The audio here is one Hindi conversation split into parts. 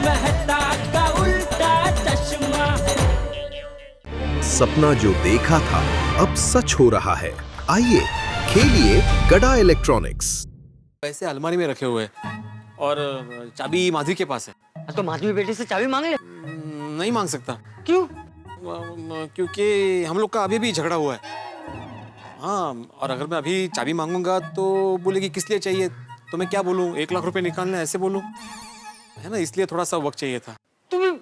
मेहता का उल्टा चश्मा। सपना जो देखा था अब सच हो रहा है। आइए खेलिए गड़ा इलेक्ट्रॉनिक्स। पैसे अलमारी में रखे हुए हैं और चाबी माधवी के पास है। तो माधवी बेटे से चाबी मांग ले। नहीं मांग सकता। क्यों? क्योंकि हम लोग का अभी भी झगड़ा हुआ है। हाँ, और अगर मैं अभी चाबी मांगूंगा तो बोलेगी किस लिए चाहिए, तो मैं क्या बोलूँ, 1 लाख रुपए निकालना ऐसे बोलूँ, है ना, इसलिए थोड़ा सा वक्त चाहिए था। तुम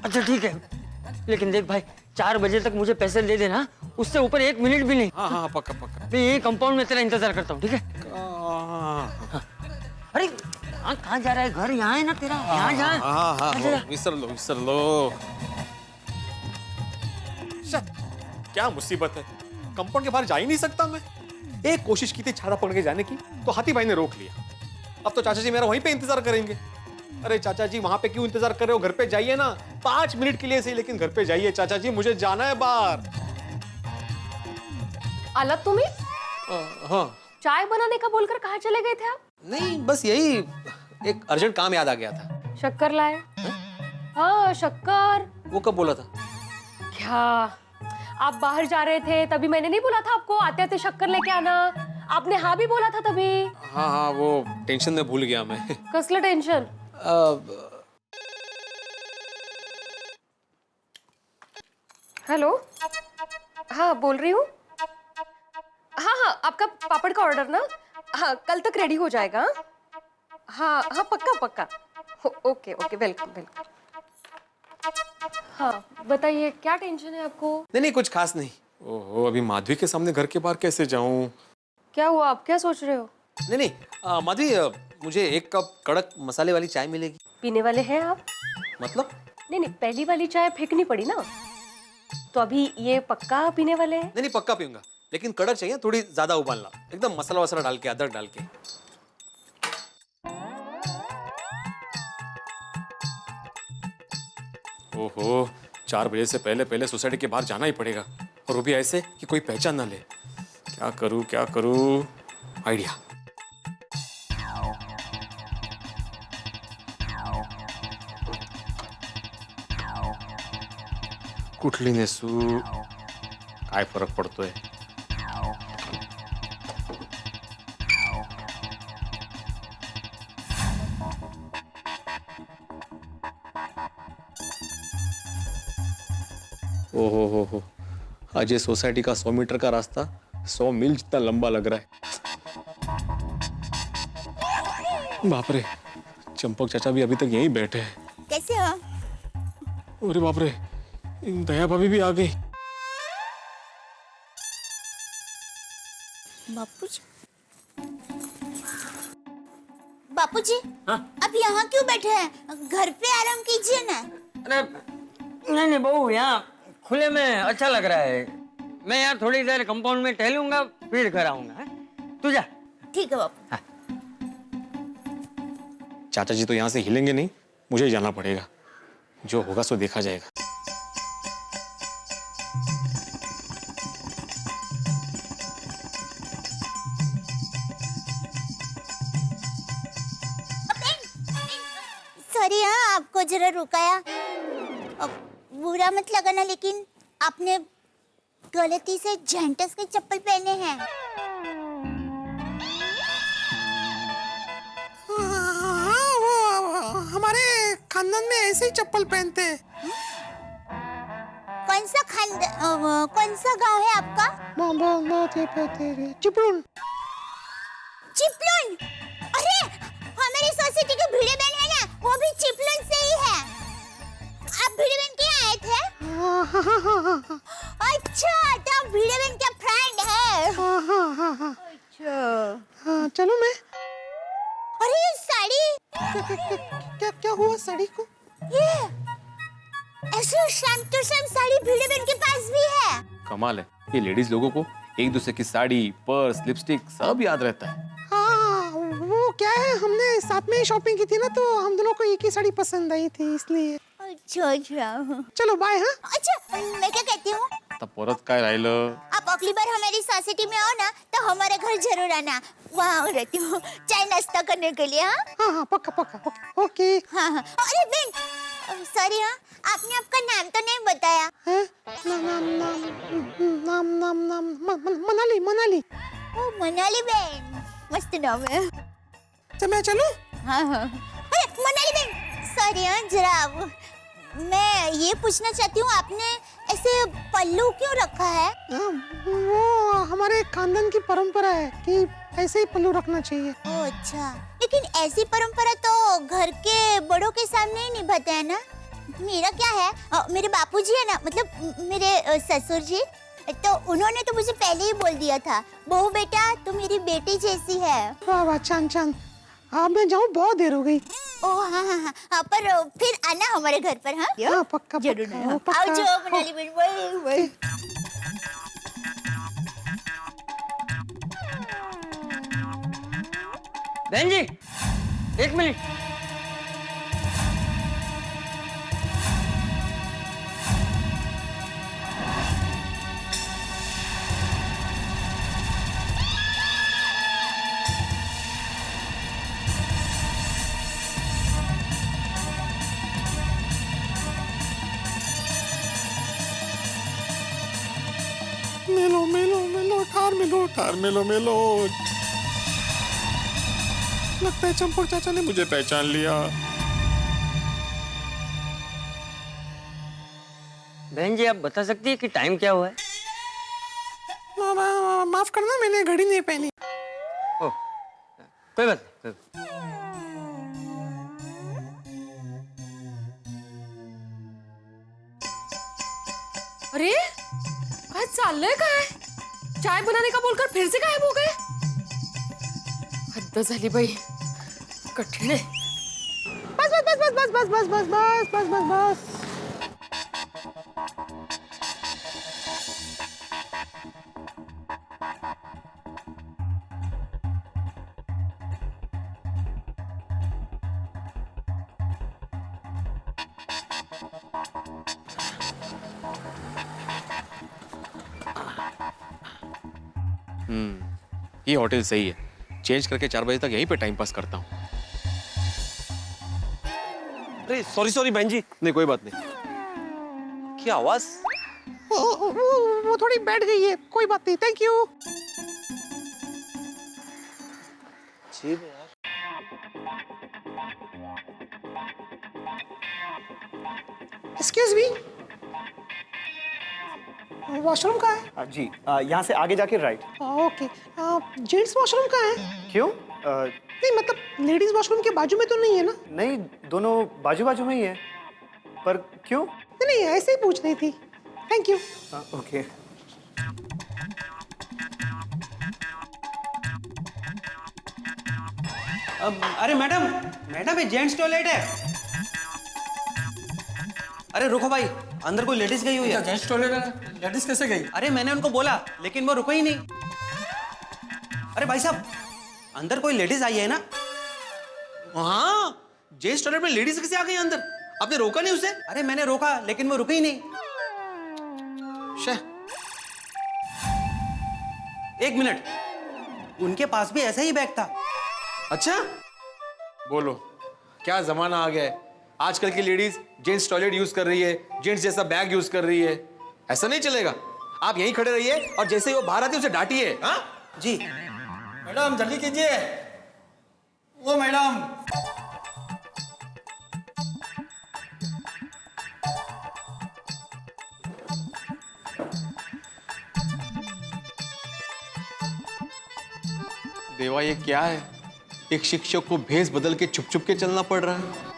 अच्छा ठीक है, लेकिन देख भाई 4 बजे तक मुझे पैसे दे देना, उससे ऊपर 1 मिनट भी नहीं। हाँ हाँ पक्का पक्का। मैं ये कंपाउंड में तेरा इंतजार करता हूँ, ठीक है? अरे कहाँ जा रहा है? घर यहाँ है ना तेरा, यहाँ जा। हाँ हाँ विसर लो। क्या मुसीबत है, कंपाउंड के बाहर जा ही नहीं सकता मैं। एक कोशिश की थी छाड़ा पकड़ के जाने की, तो हाथी भाई ने रोक लिया। अब तो चाचा जी मेरा वहीं पे इंतजार करेंगे। अरे चाचा जी वहां पे क्यों इंतजार कर रहे हो, घर पे जाइए ना, 5 मिनट के लिए सही, लेकिन घर पे जाइए चाचा जी, मुझे जाना है बाहर। अलग तुम्ही हाँ चाय बनाने का बोलकर कहाँ चले गए थे आप? नहीं, बस यही एक अर्जेंट काम याद आ गया था। शक्कर लाए? हाँ शक्कर। वो कब बोला था? क्या आप बाहर जा रहे थे तभी मैंने नहीं बोला था आपको आते आते शक्कर लेके आना? आपने हाँ भी बोला था तभी। हाँ हाँ वो टेंशन में भूल गया मैं। कसलं टेंशन? हेलो, हाँ बोल रही हूँ। हाँ हाँ आपका पापड़ का ऑर्डर ना, हाँ कल तक रेडी हो जाएगा। हाँ हाँ पक्का पक्का। Okay okay welcome welcome. हाँ बताइए क्या टेंशन है आपको? नहीं कुछ खास नहीं। ओहो, अभी माधवी के सामने घर के बाहर कैसे जाऊं? क्या हुआ, आप क्या सोच रहे हो? नहीं माधवी, मुझे 1 कप कड़क मसाले वाली चाय मिलेगी? पीने वाले हैं आप? मतलब? नहीं पहली वाली चाय फेंकनी पड़ी ना, तो अभी ये पक्का पीने वाले हैं? नहीं पक्का पीऊंगा, लेकिन कड़क चाहिए, थोड़ी ज्यादा उबालना, एकदम मसाला वसाला डाल के, अदरक डाल के। ओहो, 4 बजे से पहले सोसाइटी के बाहर जाना ही पड़ेगा, और वो भी ऐसे कि कोई पहचान ना ले। क्या करूं? आइडिया। कुठली नेसू, काय फरक पडतोय? ओहो, आज ये सोसाइटी का 100 मीटर का रास्ता 100 मील जितना लंबा लग रहा है। बाप रे, चंपक चाचा भी अभी तक यहीं बैठे हैं। कैसे हो? अरे बाप रे, दया भाभी भी आ गई। बापूजी, हाँ? आप यहाँ क्यों बैठे हैं? घर पे आराम कीजिए ना। अरे नहीं बहू, यहाँ खुले में अच्छा लग रहा है। मैं यार थोड़ी देर कंपाउंड में टहलूंगा, फिर घर आऊंगा। तू जा। ठीक है बापू। हाँ। चाचा जी तो यहाँ से हिलेंगे नहीं, मुझे जाना पड़ेगा। जो होगा सो देखा जाएगा। सॉरी हाँ, आपको जरा रुकाया। बुरा मत लगाना, लेकिन आपने गलती से जेंटस के चप्पल पहने हैं। हमारे खानदान में ऐसे ही चप्पल पहनते हैं। कौन सा गांव है आपका? चिपळूण। चिपलून? अरे हमारी सोसाइटी की भिड़े बहन है ना, वो भी चिपलून से ही है। आप भिड़े बहन के आए थे? अच्छा, तो भिड़े बहन का फ्रेंड है। अच्छा। चलो मैं। अरे ये साड़ी क्या हुआ साड़ी को? ये ऐसे सेम टू सेम साड़ी भिड़े बहन के पास भी है। कमाल है, ये लेडीज लोगों को एक दूसरे की साड़ी, पर्स, लिपस्टिक सब याद रहता है। हाँ, वो क्या है, हमने साथ में ही शॉपिंग की थी ना, तो हम दोनों को एक ही साड़ी पसंद आई थी, इसलिए। अच्छा। चलो बाय। हाँ अच्छा, मैं क्या कहती हूँ, आता परत काय राहिलं? आप अगली बार हमारी सोसाइटी में आओ ना, तो हमारे घर जरूर आना। वहाँ रहती हूँ चाय नाश्ता करने के लिए। हाँ हाँ पक्का। ओके। ओके। हाँ हाँ, अरे बहन सॉरी, हाँ आपने आपका नाम तो नहीं बताया। हैं? नाम नाम नाम नाम नाम मनाली मनाली। ओ मनाली बहन, मस्त नाम है। तो मैं चलूं? हाँ हाँ, अरे मनाली बहन सॉरी, हाँ जरा मैं ये पूछना चाहती हूँ, आपने ऐसे पल्लू क्यों रखा है? वो हमारे खानदान की परंपरा है कि ऐसे ही पल्लू रखना चाहिए। ओह अच्छा, लेकिन ऐसी परंपरा तो घर के बड़ों के सामने ही निभाते हैं ना। मेरा क्या है, मेरे बापूजी है ना, मतलब मेरे ससुर जी, तो उन्होंने तो मुझे पहले ही बोल दिया था, बहू बेटा तू मेरी बेटी जैसी है। वाह वाह, चांद चांद। अब मैं जाऊँ, बहुत देर हो गई। ओह हाँ हाँ हाँ, पर फिर आना हमारे घर पर। हाँ हाँ पक्का जरूर पक्का, आना। पक्का। आओ जो मनाली बहन, वही। बहन जी, एक मिनट। मेलो मेलो मेलो ठार मेलो ठार मेलो मेलो। लगता है चंपक चाचा ने मुझे पहचान लिया। बहन जी, आप बता सकती है कि टाइम क्या हुआ है? माफ करना, मैंने घड़ी नहीं पहनी। ओह, कोई बात नहीं, कोई बात नहीं। अरे आज चाललंय काय? चाय बनाने का बोलकर फिर से गायब हो गए। हद्द झाली बाई, कठीण आहे। बस बस बस बस बस बस बस बस बस बस बस। ये होटल सही है, चेंज करके 4 बजे तक यहीं पे टाइम पास करता हूँ। अरे सॉरी बहन जी। नहीं कोई बात नहीं। क्या आवाज? वो थोड़ी बैठ गई है, कोई बात नहीं, थैंक यू। अजीब है यार। एक्सक्यूज मी, वॉशरूम कहाँ है? जी यहाँ से आगे जाके राइट। ओके, जेंट्स वॉशरूम कहाँ है? क्यों? नहीं मतलब लेडीज वॉशरूम के बाजू में तो नहीं है ना? नहीं, दोनों बाजू बाजू में ही है। पर क्यों? नहीं ऐसे ही पूछ रही थी, थैंक यू। ओके। अरे मैडम, मैडम ये जेंट्स टॉयलेट है। अरे रुको भाई, अंदर कोई लेडीज गई हुई है। जेंट्स टॉयलेट है, लेडीज कैसे गई? अरे मैंने उनको बोला लेकिन वो रुको ही नहीं। अरे भाई साहब, अंदर कोई लेडीज आई है ना? हाँ, जेंट्स टॉयलेट में लेडीज कैसे आ गई अंदर? आपने रोका नहीं उसे? अरे मैंने रोका लेकिन वो रुकी ही नहीं। एक मिनट, उनके पास भी ऐसा ही बैग था। अच्छा, बोलो क्या जमाना आ गया है। आजकल की लेडीज जेंट्स टॉयलेट यूज कर रही है, जेंट्स जैसा बैग यूज कर रही है। ऐसा नहीं चलेगा। आप यहीं खड़े रहिए और जैसे ही वो बाहर आती है उसे डांटिए। हाँ जी मैडम जल्दी कीजिए। वो मैडम, देवा ये क्या है? एक शिक्षक को भेष बदल के छुप छुप के चलना पड़ रहा है।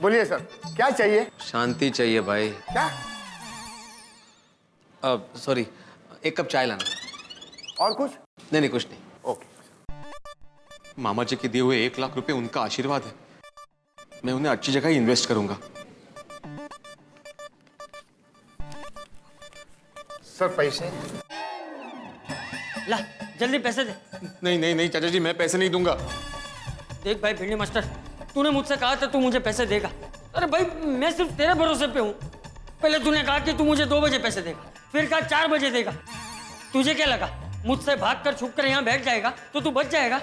बोलिए सर, क्या चाहिए? शांति चाहिए भाई। क्या? अब सॉरी, एक कप चाय लाना। और कुछ? नहीं नहीं कुछ नहीं। ओके। मामा जी के दिए हुए 1 लाख रुपए उनका आशीर्वाद है। मैं उन्हें अच्छी जगह इन्वेस्ट करूंगा। सर पैसे? ला जल्दी पैसे दे। नहीं नहीं नहीं चाचा जी, मैं पैसे नहीं दूंगा। देख भाई भिंडी मास्टर, तूने मुझसे कहा था तू मुझे पैसे देगा। अरे भाई मैं सिर्फ तेरे भरोसे पे हूँ। पहले तूने कहा कि तू मुझे 2 बजे पैसे देगा, फिर कहा 4 बजे देगा। तुझे क्या लगा मुझसे भागकर छुप कर यहाँ बैठ जाएगा तो तू बच जाएगा?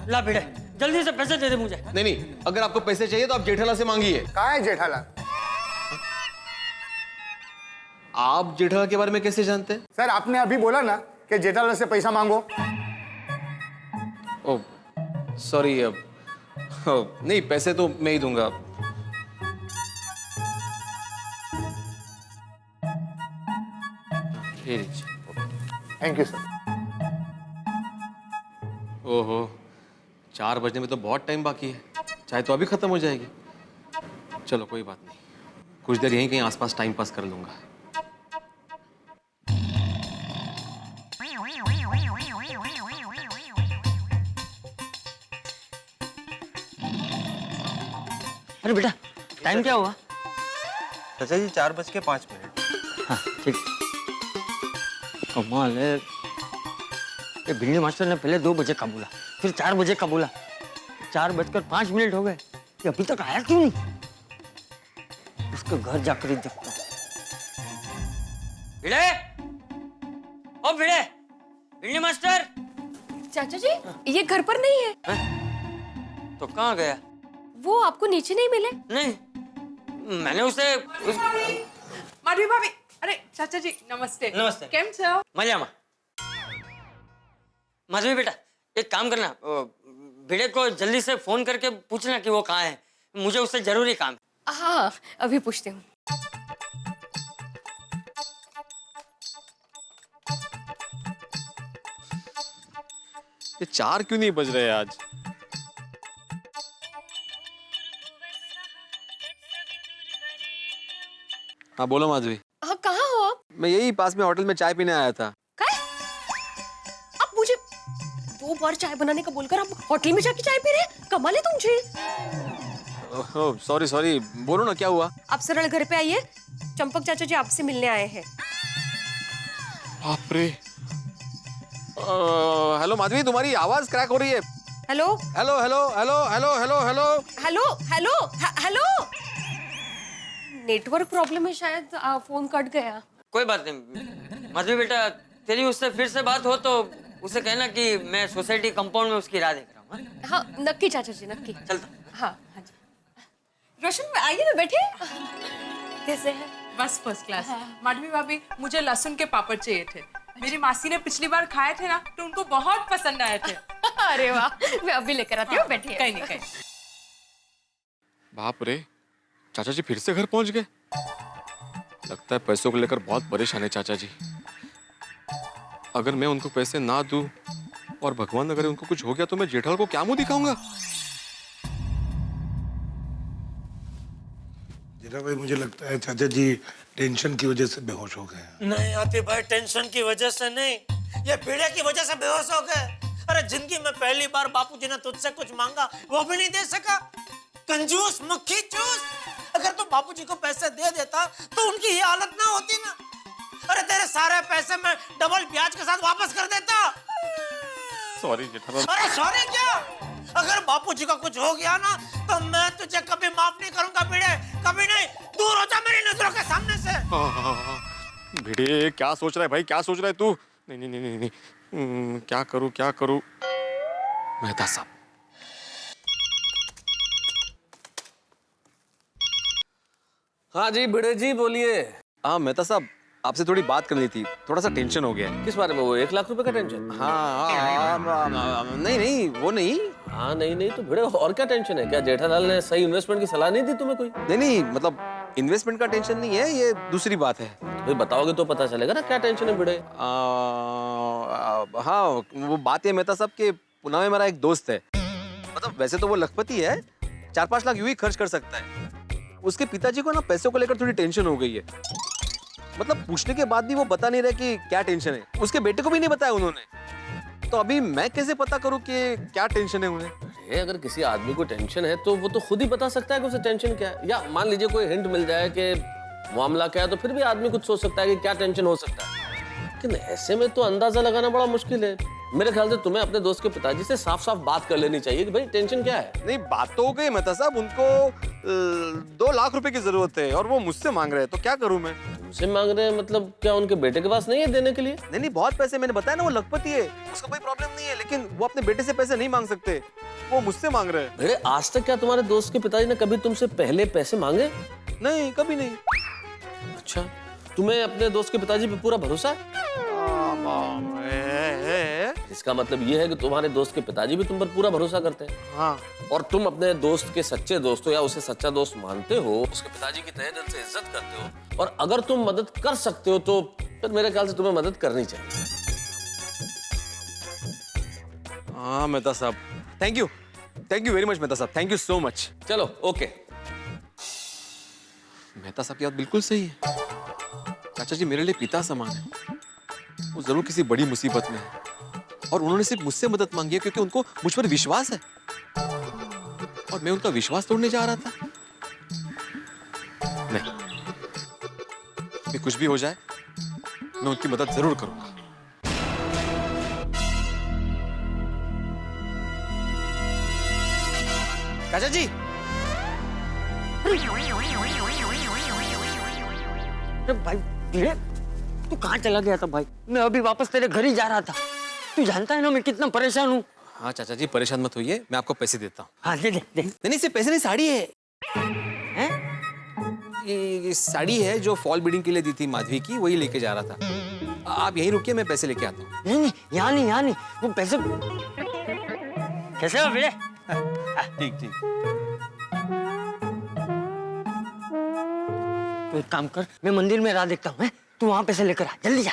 ला भिड़े, जल्दी से पैसे दे दे मुझे। नहीं नहीं, अगर आपको पैसे चाहिए तो आप जेठालाल से मांगिए। कहाँ है जेठालाल? आप जेठालाल के बारे में कैसे जानते हैं? सर आपने अभी बोला ना कि जेठालाल से पैसा मांगो। ओह सॉरी, नहीं पैसे तो मैं ही दूंगा। Thank you sir. ओहो, 4 बजने में तो बहुत टाइम बाकी है, चाहे तो अभी खत्म हो जाएगी। चलो कोई बात नहीं, कुछ देर यहीं कहीं आसपास टाइम पास कर लूंगा। अरे बेटा, टाइम क्या हुआ? चाचा जी 4:05। हाँ ठीक। कमाल है, ये भिंडी मास्टर ने पहले 2 बजे का बोला, फिर 4 बजे का बोला। 4:05 हो गए, ये अभी तक आया क्यों नहीं? उसके घर जाकर ही देखता हूँ। भिड़े, ओ भिड़े, भिंडी मास्टर। चाचा जी, ये घर पर नहीं है। तो कहाँ गया? वो आपको नीचे नहीं मिले? नहीं, मैंने उसे माधवी भाभी, अरे चाचा जी नमस्ते। नमस्ते। केम छो? मजा में। माधवी बेटा, एक काम करना, भिड़े को जल्दी से फोन करके पूछना कि वो कहाँ है, मुझे उससे जरूरी काम है। हाँ, अभी पूछती हूँ। ये 4 क्यों नहीं बज रहे आज? हाँ बोलो माधवी। हाँ, कहाँ हो आप? मैं यही पास में होटल में चाय पीने आया था। क्या? आप मुझे 2 बार चाय बनाने का बोलकर आप होटल में जाके चाय पी रहे हैं? कमाल है तुमसे। ओह सॉरी सॉरी, बोलो ना क्या हुआ? आप सरल घर पे आइए, चंपक चाचा जी आपसे मिलने आए हैं। बाप रे। हेलो माधवी, तुम्हारी आवाज क्रैक हो रही है। Hello hello hello hello hello hello hello hello hello hello. Network problem है शायद, फोन कट गया। कोई बात नहीं माधवी बेटा, तेरी उससे फिर से बात हो तो उसे कहना कि मैं सोसाइटी कंपाउंड में उसकी राह देख रहा हूँ। हाँ नक्की चाचा जी, नक्की। चलता। हाँ हाँ जी। रोशन आइए ना, बैठे। कैसे हैं? बस फर्स्ट क्लास। माधवी भाभी, मुझे लहसुन के पापड़ चाहिए थे। मेरी मासी ने पिछली बार खाए थे ना, तो उनको बहुत पसंद आए थे। अरे वाह, मैं अभी लेकर आती हूँ, बैठिए। कहीं नहीं कहीं। बाप रे, चाचा जी फिर से घर पहुंच गए। लगता है पैसों को लेकर बहुत परेशान है चाचा जी। अगर मैं उनको पैसे ना दूं और भगवान अगर उनको कुछ हो गया तो मैं जेठालाल को क्या मुंह दिखाऊंगा? जेठा भाई, मुझे लगता है चाचा जी टेंशन की वजह से बेहोश हो गए। नहीं आते भाई, टेंशन की वजह से नहीं, ये पीड़े की वजह से बेहोश हो गए। अरे जिंदगी में पहली बार बापूजी ने तुझसे कुछ मांगा, वो भी नहीं दे सका। कंजूस, मक्खी चूस। अगर तू बापूजी को पैसे दे देता तो उनकी ये हालत ना होती ना। अरे तेरे सारे पैसे मैं डबल ब्याज के साथ वापस कर देता। सॉरी जेठालाल। अरे सॉरी क्या? अगर बापूजी का कुछ हो गया ना तो मैं तुझे कभी माफ नहीं करूंगा भिड़े, कभी नहीं। दूर हो जा मेरी नजरों के सामने से। भिड़े क्या सोच रहा है भाई, क्या सोच रहा है तू? नहीं नहीं नहीं नहीं, नहीं। क्या करूं क्या करूं? मेहता साहब। हाँ जी भिड़े जी, बोलिए। हाँ मेहता साहब, आपसे थोड़ी बात करनी थी, थोड़ा सा टेंशन हो गया है। किस बारे में? वो 1 लाख रुपए का टेंशन? नहीं नहीं वो नहीं। हाँ नहीं नहीं तो भिड़े और क्या टेंशन है? क्या जेठालाल ने सही इन्वेस्टमेंट की सलाह नहीं दी तुम्हें कोई? नहीं नहीं, मतलब इन्वेस्टमेंट का टेंशन नहीं है, ये दूसरी बात है। भाई बताओगे तो पता चलेगा ना क्या टेंशन है भिड़े। हाँ वो बात है मेहता साहब के पुणे में मेरा एक दोस्त है, मतलब वैसे तो वो लखपति है, 4-5 लाख यूं ही खर्च कर सकता है। उसके पिताजी को ना पैसों को लेकर थोड़ी टेंशन हो गई है। मतलब पूछने के बाद भी वो बता नहीं रहे कि क्या टेंशन है। उसके बेटे को भी नहीं बताया उन्होंने, तो अभी मैं कैसे पता करूं कि क्या टेंशन है उन्हें? अरे अगर किसी आदमी को टेंशन है तो वो तो खुद ही बता सकता है कि उसे टेंशन क्या है। या मान लीजिए कोई हिंट मिल जाए कि मामला क्या है, तो फिर भी आदमी कुछ सोच सकता है कि क्या टेंशन हो सकता है। लेकिन ऐसे में तो अंदाजा लगाना बड़ा मुश्किल है। मेरे ख्याल से तुम्हें अपने दोस्त के पिताजी से साफ साफ बात कर लेनी चाहिए कि भाई टेंशन क्या है। नहीं बात तो हो गई मेहता साहब, उनको 2 लाख रुपए की जरूरत है और वो मुझसे मांग रहे हैं, तो क्या करूं मैं? हमसे मांग रहे हैं, मतलब क्या उनके बेटे के पास नहीं है देने के लिए? नहीं नहीं, बहुत पैसे, मैंने बताया ना वो लखपति है, उसका कोई प्रॉब्लम नहीं है, लेकिन वो अपने बेटे से पैसे नहीं मांग सकते, वो मुझसे मांग रहे हैं। अरे आज तक क्या तुम्हारे दोस्त के पिताजी ने कभी तुमसे पहले पैसे मांगे? नहीं, कभी नहीं। अच्छा, तुम्हें अपने दोस्त के पिताजी पे पूरा भरोसा है? इसका मतलब ये है कि तुम्हारे दोस्त के पिताजी भी तुम पर पूरा भरोसा करते हैं। हाँ। और तुम अपने दोस्त के सच्चे दोस्त हो या उसे सच्चा दोस्त मानते हो, उसके पिताजी की तहे दिल से इज्जत करते हो, और अगर तुम मदद कर सकते हो तो फिर मेरे ख्याल से तुम्हें मदद करनी चाहिए। हाँ मेहता साहब, thank you very much Mehta साहब, थैंक यू सो मच। चलो ओके। मेहता साहब की बात बिल्कुल सही है, चाचा जी मेरे लिए पिता समान है, वो जरूर किसी बड़ी मुसीबत में है, और उन्होंने सिर्फ मुझसे मदद मांगी है क्योंकि उनको मुझ पर विश्वास है, और मैं उनका विश्वास तोड़ने जा रहा था। नहीं, मैं कुछ भी हो जाए मैं उनकी मदद जरूर करूंगा। चाचा जी, अरे भाई भिड़े, तू कहाँ चला गया था भाई? मैं अभी वापस तेरे घर ही जा रहा था। तू जानता है ना मैं कितना परेशान हूँ। हाँ चाचा जी परेशान मत होइए, मैं आपको पैसे देता हूँ। हाँ दे दे दे। नहीं सिर्फ पैसे नहीं, साड़ी है। हैं? ये साड़ी है जो फॉल बीडिंग के लिए दी थी माधवी की, वही लेके जा रहा था। आप यहीं रुकिए, मैं पैसे लेके आता हूँ। नहीं, यहाँ नहीं, वो पैसे कैसे हो भिड़े? ठीक। तो एक काम कर, मैं मंदिर में राह देखता हूँ, तू वहाँ पैसे लेकर आ, जल्दी जा।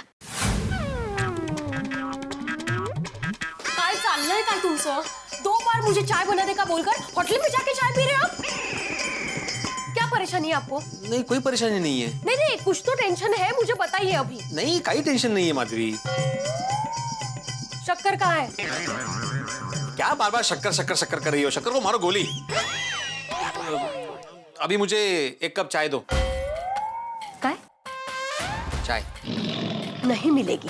काय चाललंय काय तुमचं? 2 बार मुझे चाय बनाने का बोलकर होटल में जाके चाय पी रहे हो आप? क्या परेशानी है आपको? नहीं कोई परेशानी नहीं है। नहीं, कुछ तो टेंशन है, मुझे बताइए अभी। नहीं कोई टेंशन नहीं है माधवी। शक्कर कहाँ है? क्या बार बार शक्कर कर रही हो? शक्कर को मारो गोली। अभी मुझे 1 कप चाय दो। काय? चाय नहीं मिलेगी।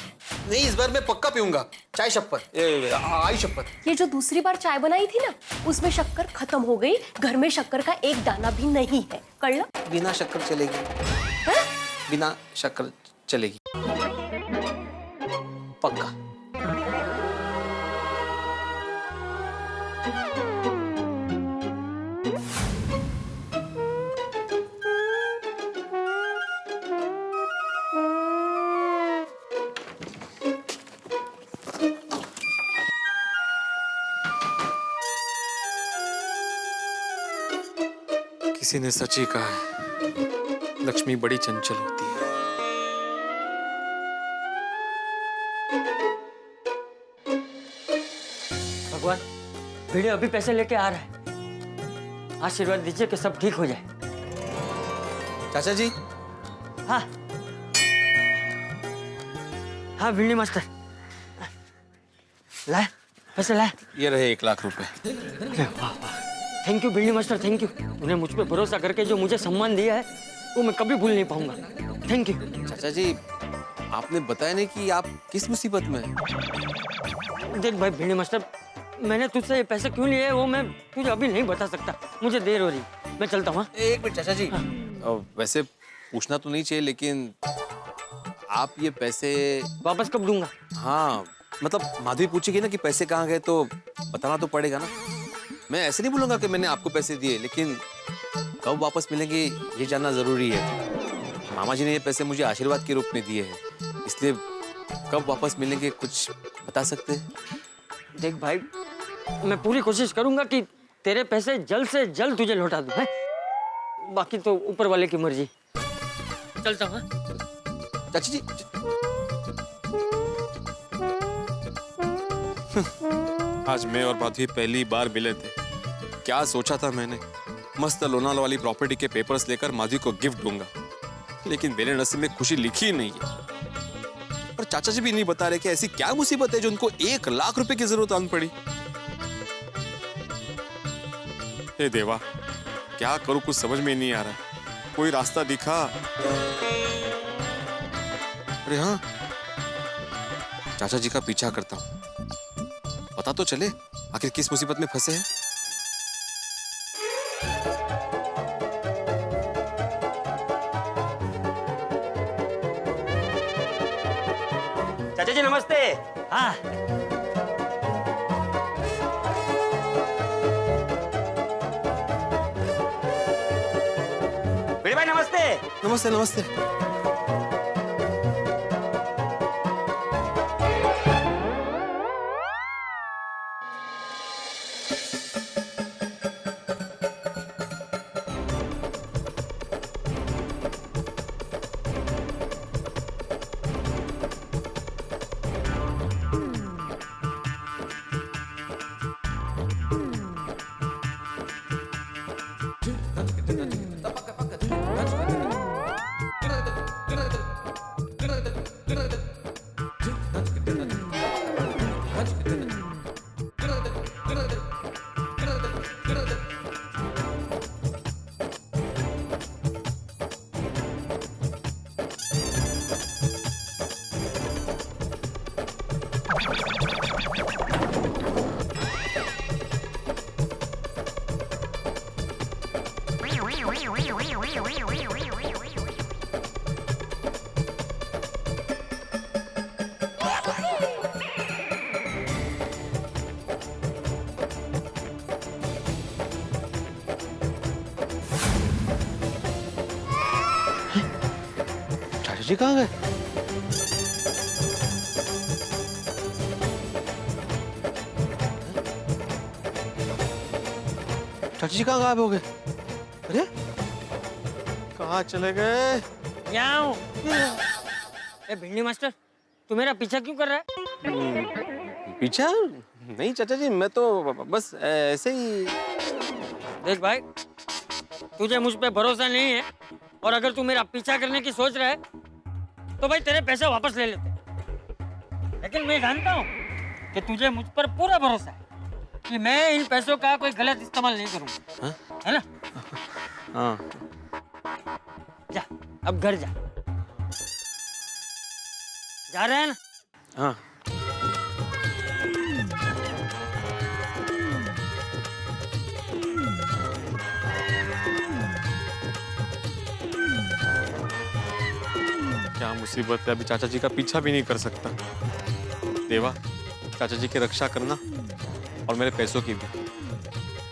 नहीं, इस बार मैं पक्का पीऊंगा चाय, शपथ, आई शपथ। ये जो दूसरी बार चाय बनाई थी ना, उसमें शक्कर खत्म हो गई, घर में शक्कर का एक दाना भी नहीं है, कल? बिना शक्कर चलेगी। है? बिना शक्कर चलेगी, पक्का। किसी ने सच ही कहा है, लक्ष्मी बड़ी चंचल होती है। भगवान, भिड़े अभी पैसे लेके आ रहा है, आशीर्वाद दीजिए कि सब ठीक हो जाए। चाचा जी। हाँ भिंडी मास्टर, लाए पैसे लाए। ये रहे 1 लाख रुपए। थैंक यू भिंडी मास्टर, थैंक यू। तूने मुझ पे भरोसा करके जो मुझे सम्मान दिया है वो मैं कभी भूल नहीं पाऊंगा। Thank you. चाचा जी आपने बताया नहीं कि आप किस मुसीबत में हैं। देख भाई भिंडी मास्टर, मैंने तुझसे ये पैसे क्यों लिए वो मैं तुझे अभी नहीं बता सकता, मुझे देर हो रही, मैं चलता हूँ। 1 मिनट चाचा जी। वैसे पूछना तो नहीं चाहिए, लेकिन आप ये पैसे वापस कब दूंगा? हाँ मतलब माधवी पूछेगी ना कि पैसे कहाँ गए तो बताना तो पड़ेगा ना। मैं ऐसे नहीं बोलूंगा कि मैंने आपको पैसे दिए, लेकिन कब वापस मिलेंगे ये जानना जरूरी है। मामा जी ने ये पैसे मुझे आशीर्वाद के रूप में दिए हैं, इसलिए कब वापस मिलेंगे कुछ बता सकते हैं? देख भाई, मैं पूरी कोशिश करूंगा कि तेरे पैसे जल्द से जल्द तुझे लौटा दूं, हैं? बाकी तो ऊपर वाले की मर्जी। चलता हूँ। चाची जी। आज मैं और माधवी पहली बार मिले थे। क्या सोचा था मैंने, मस्त लोनावाला वाली प्रॉपर्टी के पेपर्स लेकर माधवी को गिफ्ट दूंगा, लेकिन मेरे नसीब में खुशी लिखी ही नहीं है। और चाचा जी भी नहीं बता रहे कि ऐसी क्या मुसीबत है जो उनको 1 लाख रुपए की जरूरत आन पड़ी। हे देवा, क्या करूं कुछ समझ में नहीं आ रहा। कोई रास्ता दिखा। अरे हाँ, चाचा जी का पीछा करता हूं, पता तो चले आखिर किस मुसीबत में फंसे हैं। चाचा जी नमस्ते। हाँ बड़े भाई नमस्ते। नमस्ते नमस्ते। जी कहाँ गए? चाचा जी कहाँ गायब हो गए? अरे कहाँ चले गए? भिंडी मास्टर तू मेरा पीछा क्यों कर रहा है? पीछा नहीं चाचा जी, मैं तो बस ऐसे ही। देख भाई तुझे मुझ पे भरोसा नहीं है और अगर तू मेरा पीछा करने की सोच रहा है तो भाई तेरे पैसे वापस ले लेते, लेकिन मैं जानता हूँ कि तुझे मुझ पर पूरा भरोसा है कि मैं इन पैसों का कोई गलत इस्तेमाल नहीं करूँगा, है ना? हाँ। जा अब घर जा। जा रहे हैं ना? हाँ। क्या मुसीबत है, अभी चाचा जी का पीछा भी नहीं कर सकता। देवा चाचा जी की रक्षा करना और मेरे पैसों की भी।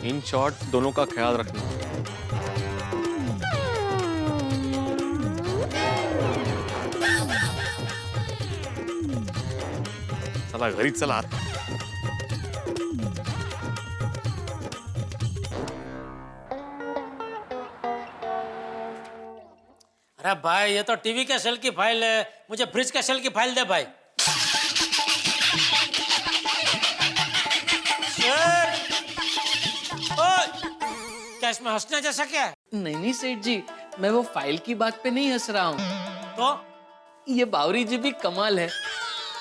इन शॉर्ट दोनों का ख्याल रखना। साला घरी चला। अरे भाई ये तो टीवी के सेल की फाइल है, मुझे फ्रिज के सेल की फाइल दे भाई। सर क्या इसमें हंसने जैसा क्या है? नहीं नहीं सेठ जी, मैं वो फाइल की बात पे नहीं हंस रहा हूँ। तो ये बावरी जी भी कमाल है।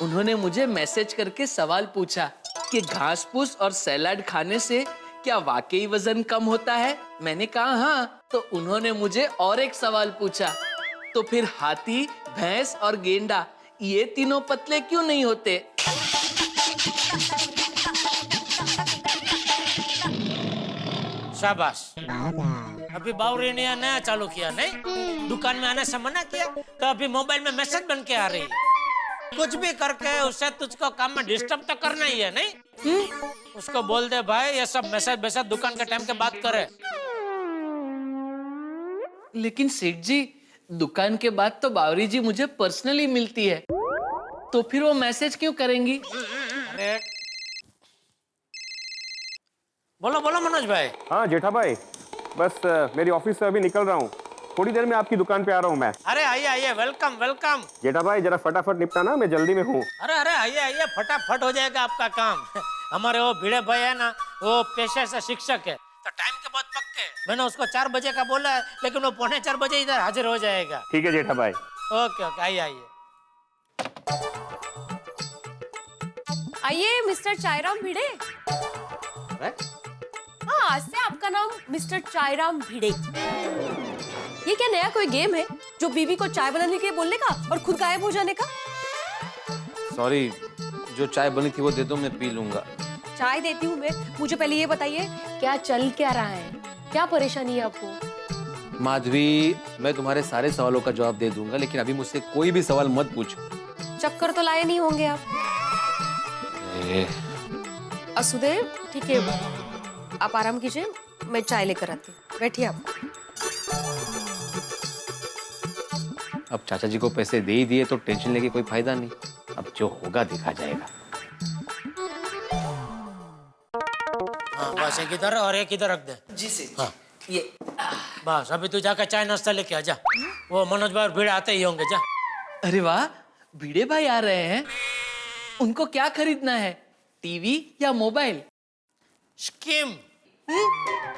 उन्होंने मुझे मैसेज करके सवाल पूछा कि घास फूस और सैलाड खाने से क्या वाकई वजन कम होता है। मैंने कहा हाँ, तो उन्होंने मुझे और एक सवाल पूछा, तो फिर हाथी, भैंस और गेंडा ये तीनों पतले क्यों नहीं होते? शाबाश। अभी बावरी ने नया चालू किया नहीं, दुकान में आने से मना किया तो अभी मोबाइल में मैसेज बन के आ रही है। कुछ भी करके उससे तुझको काम में डिस्टर्ब तो करना ही है नहीं? उसको बोल दे भाई ये सब मैसेज दुकान के टाइम के बात करे। लेकिन सेठ जी दुकान के बाद तो बावरी जी मुझे पर्सनली मिलती है, तो फिर वो मैसेज क्यों करेंगी? अरे बोलो बोलो मनोज भाई। हाँ जेठा भाई, बस मेरी ऑफिस से अभी निकल रहा हूँ, थोड़ी देर में आपकी दुकान पे आ रहा हूँ मैं। अरे आइए आइए, वेलकम वेलकम। जेठा भाई जरा फटाफट निपटाना, मैं जल्दी में हूँ। अरे अरे आइए आइए, फटाफट हो जाएगा आपका काम। हमारे वो भिड़े भाई है ना, वो पेशे से शिक्षक है, तो टाइम के बहुत पक्के। मैंने उसको 4 बजे का बोला है, लेकिन वो 3:45 बजे इधर हाजिर हो जाएगा। ठीक है जेठा भाई। ओके ओके, आइए आइए। आइए मिस्टर चायराम भिड़े। हाँ, आज से आपका नाम मिस्टर चायराम भिड़े। ये क्या नया कोई गेम है जो बीवी को चाय बनाने के लिए बोलने का और खुद गायब हो जाने का? सॉरी, जो चाय बनी थी वो दे दो, मैं पी लूंगा। चाय देती हूँ मैं, मुझे पहले ये बताइए क्या चल क्या रहा है, क्या परेशानी है आपको? माधवी, मैं तुम्हारे सारे सवालों का जवाब दे दूंगा, लेकिन अभी मुझसे कोई भी सवाल मत पूछो। चक्कर तो लाए नहीं होंगे आप। असुदेव ठीक है, आप आराम कीजिए, मैं चाय लेकर आती हूँ, बैठिए आप। अब चाचा जी को पैसे दे ही दिए तो टेंशन लेके कोई फायदा नहीं। अब जो होगा देखा जाएगा। हाँ बस एक इधर और एक इधर रख दे। जी से हाँ ये बस अभी तू जाकर चाय नाश्ता लेके आ जा। वो मनोज भाई और भीड़ आते ही होंगे, जा। अरे वाह, भिड़े भाई आ रहे हैं। उनको क्या खरीदना है, टीवी या मोबाइल? स्कीम।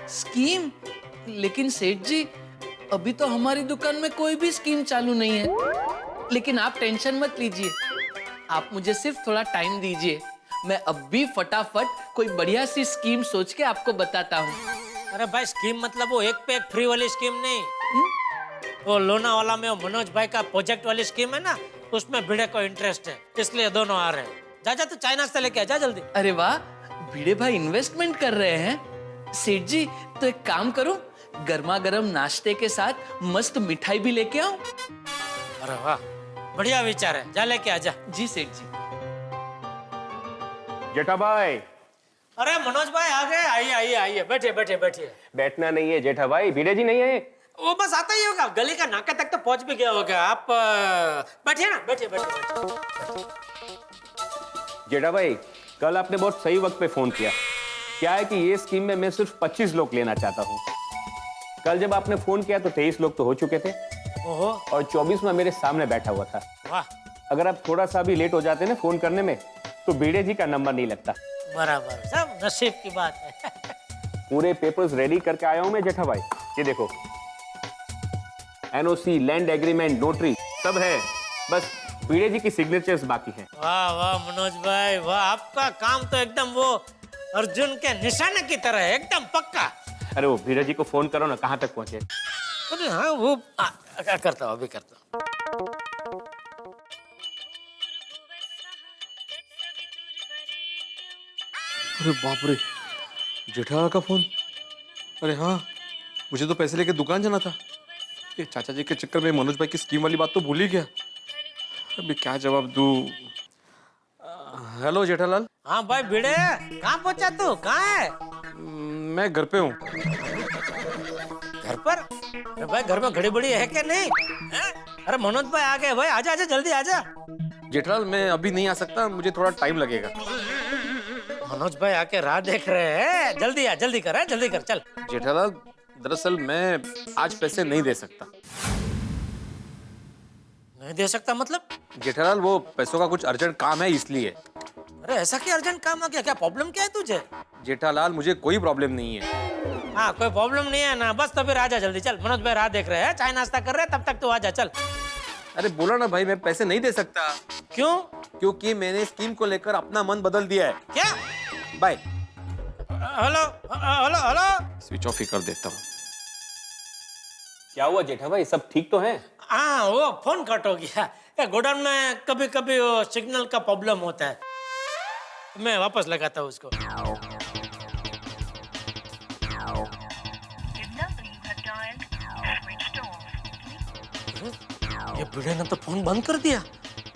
स्कीम? लेकिन सेठ जी, अभी तो हमारी दुकान में कोई भी स्कीम चालू नहीं है। लेकिन आप टेंशन मत लीजिए, आप मुझे सिर्फ थोड़ा टाइम दीजिए, मैं अब भी फटाफट कोई बढ़िया सी स्कीम सोच के आपको बताता हूँ। अरे भाई स्कीम मतलब वो एक पे एक फ्री वाली स्कीम नहीं। वो लोनावाला में वो मनोज भाई का प्रोजेक्ट वाली स्कीम है ना, उसमें भिड़े को इंटरेस्ट है, इसलिए दोनों आ रहे हैं। जा जा तू चाय नाश्ता लेके आ जा जल्दी। अरे वाह, भिड़े भाई इन्वेस्टमेंट कर रहे हैं। सेठ जी तो एक काम करो, गर्मा गर्म नाश्ते के साथ मस्त मिठाई भी लेके आओ। अरे वाह, बढ़िया विचार है, जा लेके आ जा। जी सेठ जी। जेठा भाई। अरे मनोज भाई आ गए, आइए आइए आइए, बैठिए बैठिए बैठिए। बैठना नहीं है जेठा भाई, भिड़े जी नहीं है। वो बस आता ही होगा, गली का नाका तक तो पहुंच भी गया होगा। आप बैठिए ना, बैठिए बैठिए। जेठा भाई, कल आपने बहुत सही वक्त पे फोन किया। क्या है कि ये स्कीम में मैं सिर्फ 25 लोग लेना चाहता हूँ। कल जब आपने फोन किया तो 23 लोग तो हो चुके थे। ओहो। और 24वां मेरे सामने बैठा हुआ था। वाह। अगर आप थोड़ा सा भी लेट हो जाते ना फोन करने में, तो भिड़े जी का नंबर नहीं लगता। बराबर, सब नसीब की बात है। पूरे पेपर्स रेडी करके आया हूं मैं जेठा भाई। ये देखो, एनओसी, लैंड एग्रीमेंट, नोटरी सब है, बस भिड़े जी की सिग्नेचर्स बाकी हैं। वाह वाह मनोज भाई वाह, आपका काम तो एकदम वो अर्जुन के निशाने की तरह है, एकदम पक्का। अरे वो भिड़े जी को फोन करो ना, कहाँ तक पहुंचे? अरे हाँ वो करता हूँ, अभी करता हूँ। अरे बाप रे, जेठा का फोन। अरे हाँ, मुझे तो पैसे लेके दुकान जाना था। ये चाचा जी के चक्कर में मनोज भाई की स्कीम वाली बात तो भूल ही गया। अभी क्या जवाब दूं? हेलो जेठालाल। हाँ भाई भिड़े, कहाँ पहुंचा तू? कहाँ है? मैं घर पे हूँ। घर पर? अरे भाई घर में घड़ी बड़ी है क्या नहीं? है? अरे मनोज भाई आ गए भाई, आजा आजा जल्दी आजा। जेठालाल मैं अभी नहीं आ सकता, मुझे थोड़ा टाइम लगेगा। मनोज भाई आके राह देख रहे हैं, जल्दी आ, जल्दी कर, जल्दी कर, चल। जेठालाल दरअसल मैं आज पैसे नहीं दे सकता। नहीं दे सकता मतलब? जेठालाल वो पैसों का कुछ अर्जेंट काम है इसलिए। अरे ऐसा क्या अर्जेंट काम आ गया? क्या प्रॉब्लम क्या है तुझे? जेठालाल मुझे कोई प्रॉब्लम नहीं है। हाँ कोई प्रॉब्लम नहीं है ना, बस तो फिर आजा जल्दी, चल। मनोज भाई राह देख रहे हैं, चाय नाश्ता कर रहे हैं, तब तक तू आजा, चल। अरे बोला ना भाई, मैं पैसे नहीं दे सकता। क्यों? क्योंकि मैंने स्कीम को लेकर अपना मन बदल दिया है। क्या? Bye. Hello hello hello. Switch off ही कर देता हूँ। क्या हुआ जेठा भाई, सब ठीक तो है? हाँ वो फोन कट हो गया। गोडाउन में कभी कभी वो सिग्नल का प्रॉब्लम होता है, मैं वापस लगाता हूँ उसको। ये भिड़े ने तो फोन बंद कर दिया,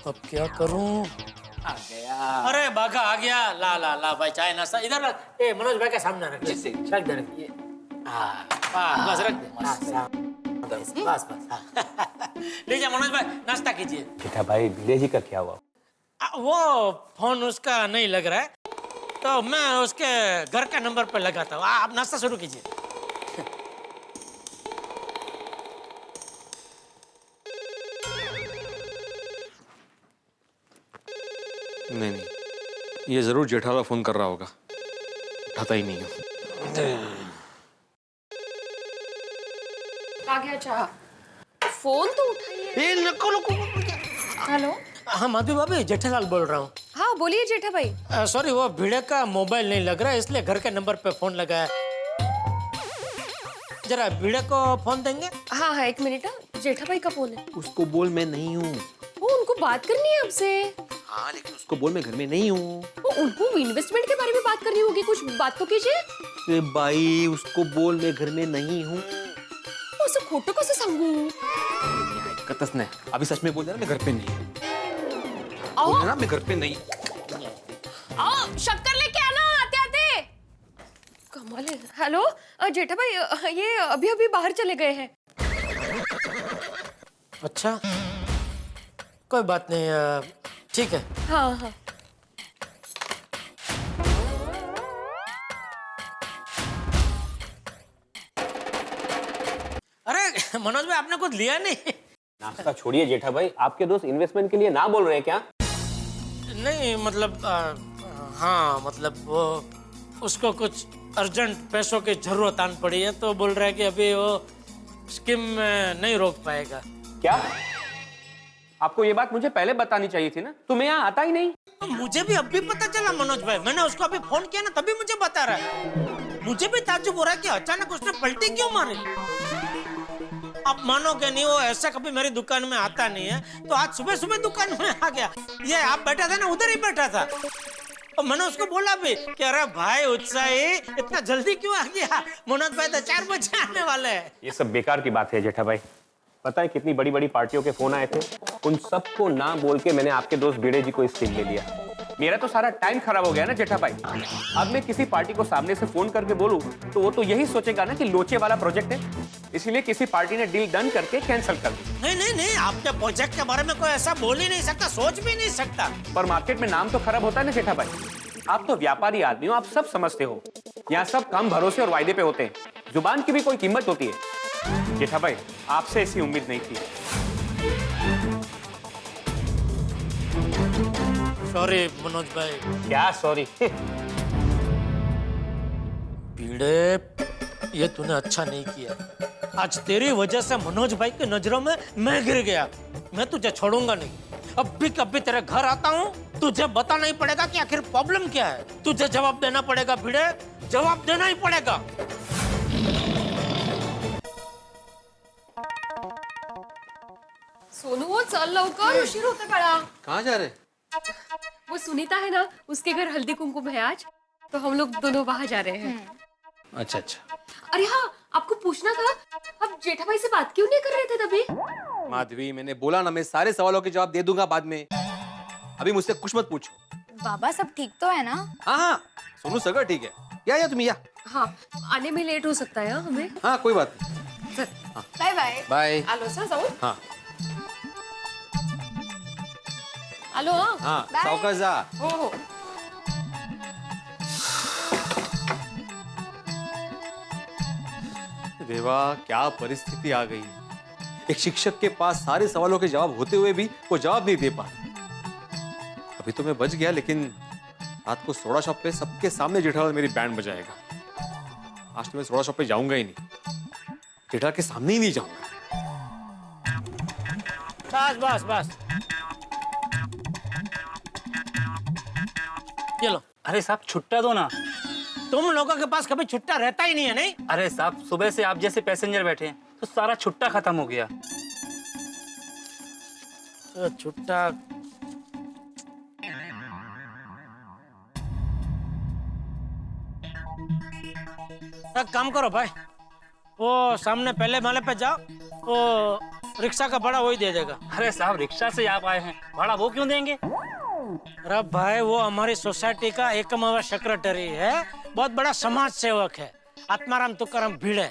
अब क्या करूं? आ गया। अरे बाघा आ गया। ला ला ला भाई चाय नाश्ता इधर रख। ए मनोज भाई के सामने रख। जिससे रख दे, रख। ये बस रख दे। बस बस। लीजिए मनोज भाई नाश्ता कीजिए। जेठा भाई भिड़े जी का क्या हुआ? वो फोन उसका नहीं लग रहा है, तो मैं उसके घर के नंबर पर लगाता हूँ। आप नाश्ता शुरू कीजिए। नहीं नहीं, ये जरूर जेठालाल फोन कर रहा होगा, उठाता ही नहीं है। आ गया चाह, फोन तो उठाइए। नको नको। हेलो। हाँ माधवी भाभी, जेठालाल बोल रहा हूँ। हाँ बोलिए जेठा भाई। सॉरी वो भिड़े का मोबाइल नहीं लग रहा है, इसलिए घर के नंबर पे फोन लगाया। जरा भिड़े को फोन देंगे? हाँ हाँ एक मिनट, जेठा भाई का फोन है। उसको बोल मैं नहीं हूँ। वो उनको बात करनी है आपसे। हाँ लेकिन उसको बोल मैं घर में नहीं हूँ। वो उनको इन्वेस्टमेंट के बारे में बात करनी होगी, कुछ बात तो कीजिए। अरे भाई उसको बोल मैं घर में नहीं हूँ। वो सब खोटो कैसे सांगू? कतस ने अभी सच में बोल दिया ना मैं घर पे नहीं हूँ। बोल ना, मैं घर पे नहीं। आओ शक्कर लेके आना आते आते। कमाल है। हेलो जेठा भाई, ये अभी अभी बाहर चले गए हैं। अच्छा कोई बात नहीं, ठीक है। हाँ हाँ। अरे मनोज भाई आपने कुछ लिया नहीं? नाश्ता छोड़िए जेठा भाई, आपके दोस्त इन्वेस्टमेंट के लिए ना बोल रहे हैं क्या? नहीं मतलब हाँ मतलब वो उसको कुछ अर्जेंट पैसों की जरूरत आन पड़ी है तो बोल रहा है कि अभी वो स्कीम में नहीं रोक पाएगा। क्या? आपको ये बात मुझे पहले बतानी चाहिए थी ना, तो मैं यहाँ आता ही नहीं। तो मुझे भी अभी पता चला मनोज भाई, मैंने उसको अभी फोन किया ना तभी मुझे बता रहा है। मुझे भी ताज्जुब हो रहा है कि अचानक उसने पलटी क्यों मारी। आप मानोगे नहीं, वो ऐसा कभी मेरी दुकान में आता नहीं है, तो आज सुबह सुबह दुकान में आ गया। ये आप बैठा था ना, उधर ही बैठा था। और मैंने उसको बोला भी कि अरे भाई उत्साही इतना जल्दी क्यों आ गया, मनोज भाई तो 4 बजे आने वाले हैं। ये सब बेकार की बात है जेठा भाई। पता है कितनी बड़ी बड़ी पार्टियों के फोन आए थे, उन सबको ना बोल के मैंने आपके दोस्त भिड़े जी को इस टीम में लिया। मेरा तो सारा टाइम खराब हो गया ना जेठा भाई। अब मैं किसी पार्टी को सामने से फोन करके बोलूं तो वो तो यही सोचेगा ना कि लोचे वाला प्रोजेक्ट है, इसीलिए किसी पार्टी ने डील डन करके कैंसिल कर दी। नहीं नहीं नहीं, आपके प्रोजेक्ट के बारे में कोई ऐसा बोल ही नहीं सकता, सोच भी नहीं सकता। पर मार्केट में नाम तो खराब होता है ना जेठा भाई। आप तो व्यापारी आदमी हो, आप सब समझते हो। यहाँ सब कम भरोसे और वायदे पे होते हैं, जुबान की भी कोई कीमत होती है। जेठा भाई आपसे ऐसी उम्मीद नहीं थी। सॉरी मनोज भाई। क्या सॉरी? पीड़े, ये तूने अच्छा नहीं किया। आज तेरी वजह से मनोज भाई की नजरों में मैं गिर गया। मैं तुझे छोड़ूंगा नहीं। अब भी कभी तेरे घर आता हूँ, तुझे बताना ही पड़ेगा कि आखिर प्रॉब्लम क्या है। तुझे जवाब देना पड़ेगा भिड़े, जवाब देना ही पड़ेगा। सोनू वो चल लवकर, उशीर होते पड़ा। कहाँ जा रहे? वो सुनीता है ना, उसके घर हल्दी कुमकुम है आज, तो हम लोग दोनों वहां जा रहे हैं। अच्छा अच्छा। अरे हाँ, आपको पूछना था, आप जेठा भाई से बात क्यों नहीं कर रहे थे तभी? माधवी मैंने बोला ना, मैं सारे सवालों के जवाब दे दूंगा बाद में, अभी मुझसे कुछ मत पूछो। बाबा सब ठीक तो है ना? हाँ हाँ सोनू सगर ठीक है। या तुम या। हाँ आने में लेट हो सकता है हमें। हाँ कोई बात नहीं। Bye bye. बाय। आलो सा जाऊ। हाँ आलो। हाँ सावकाश जा। हो हो। देवा क्या परिस्थिति आ गई। एक शिक्षक के पास सारे सवालों के जवाब होते हुए भी वो जवाब नहीं दे पा। अभी तो मैं बच गया, लेकिन रात को सोडा शॉप पे सबके सामने जेठालाल मेरी बैंड बजाएगा। आज तो मैं सोडा शॉप पे जाऊंगा ही नहीं, जेठालाल के सामने ही नहीं जाऊंगा। बस बस बस, ये लो। अरे साहब छुट्टा दो ना। तुम लोगों के पास कभी छुट्टा रहता ही नहीं है, नहीं? अरे साहब सुबह से आप जैसे पैसेंजर बैठे हैं तो सारा छुट्टा खत्म हो गया। तो छुट्टा एक काम करो भाई, वो सामने पहले माले पे जाओ, वो रिक्शा का भाड़ा वही दे देगा। अरे साहब रिक्शा से आप आए हैं, भाड़ा वो क्यों देंगे? अरे भाई वो हमारी सोसाइटी का एकमात्र सेक्रेटरी है, बहुत बड़ा समाज सेवक है, आत्माराम तुकाराम भिड़े।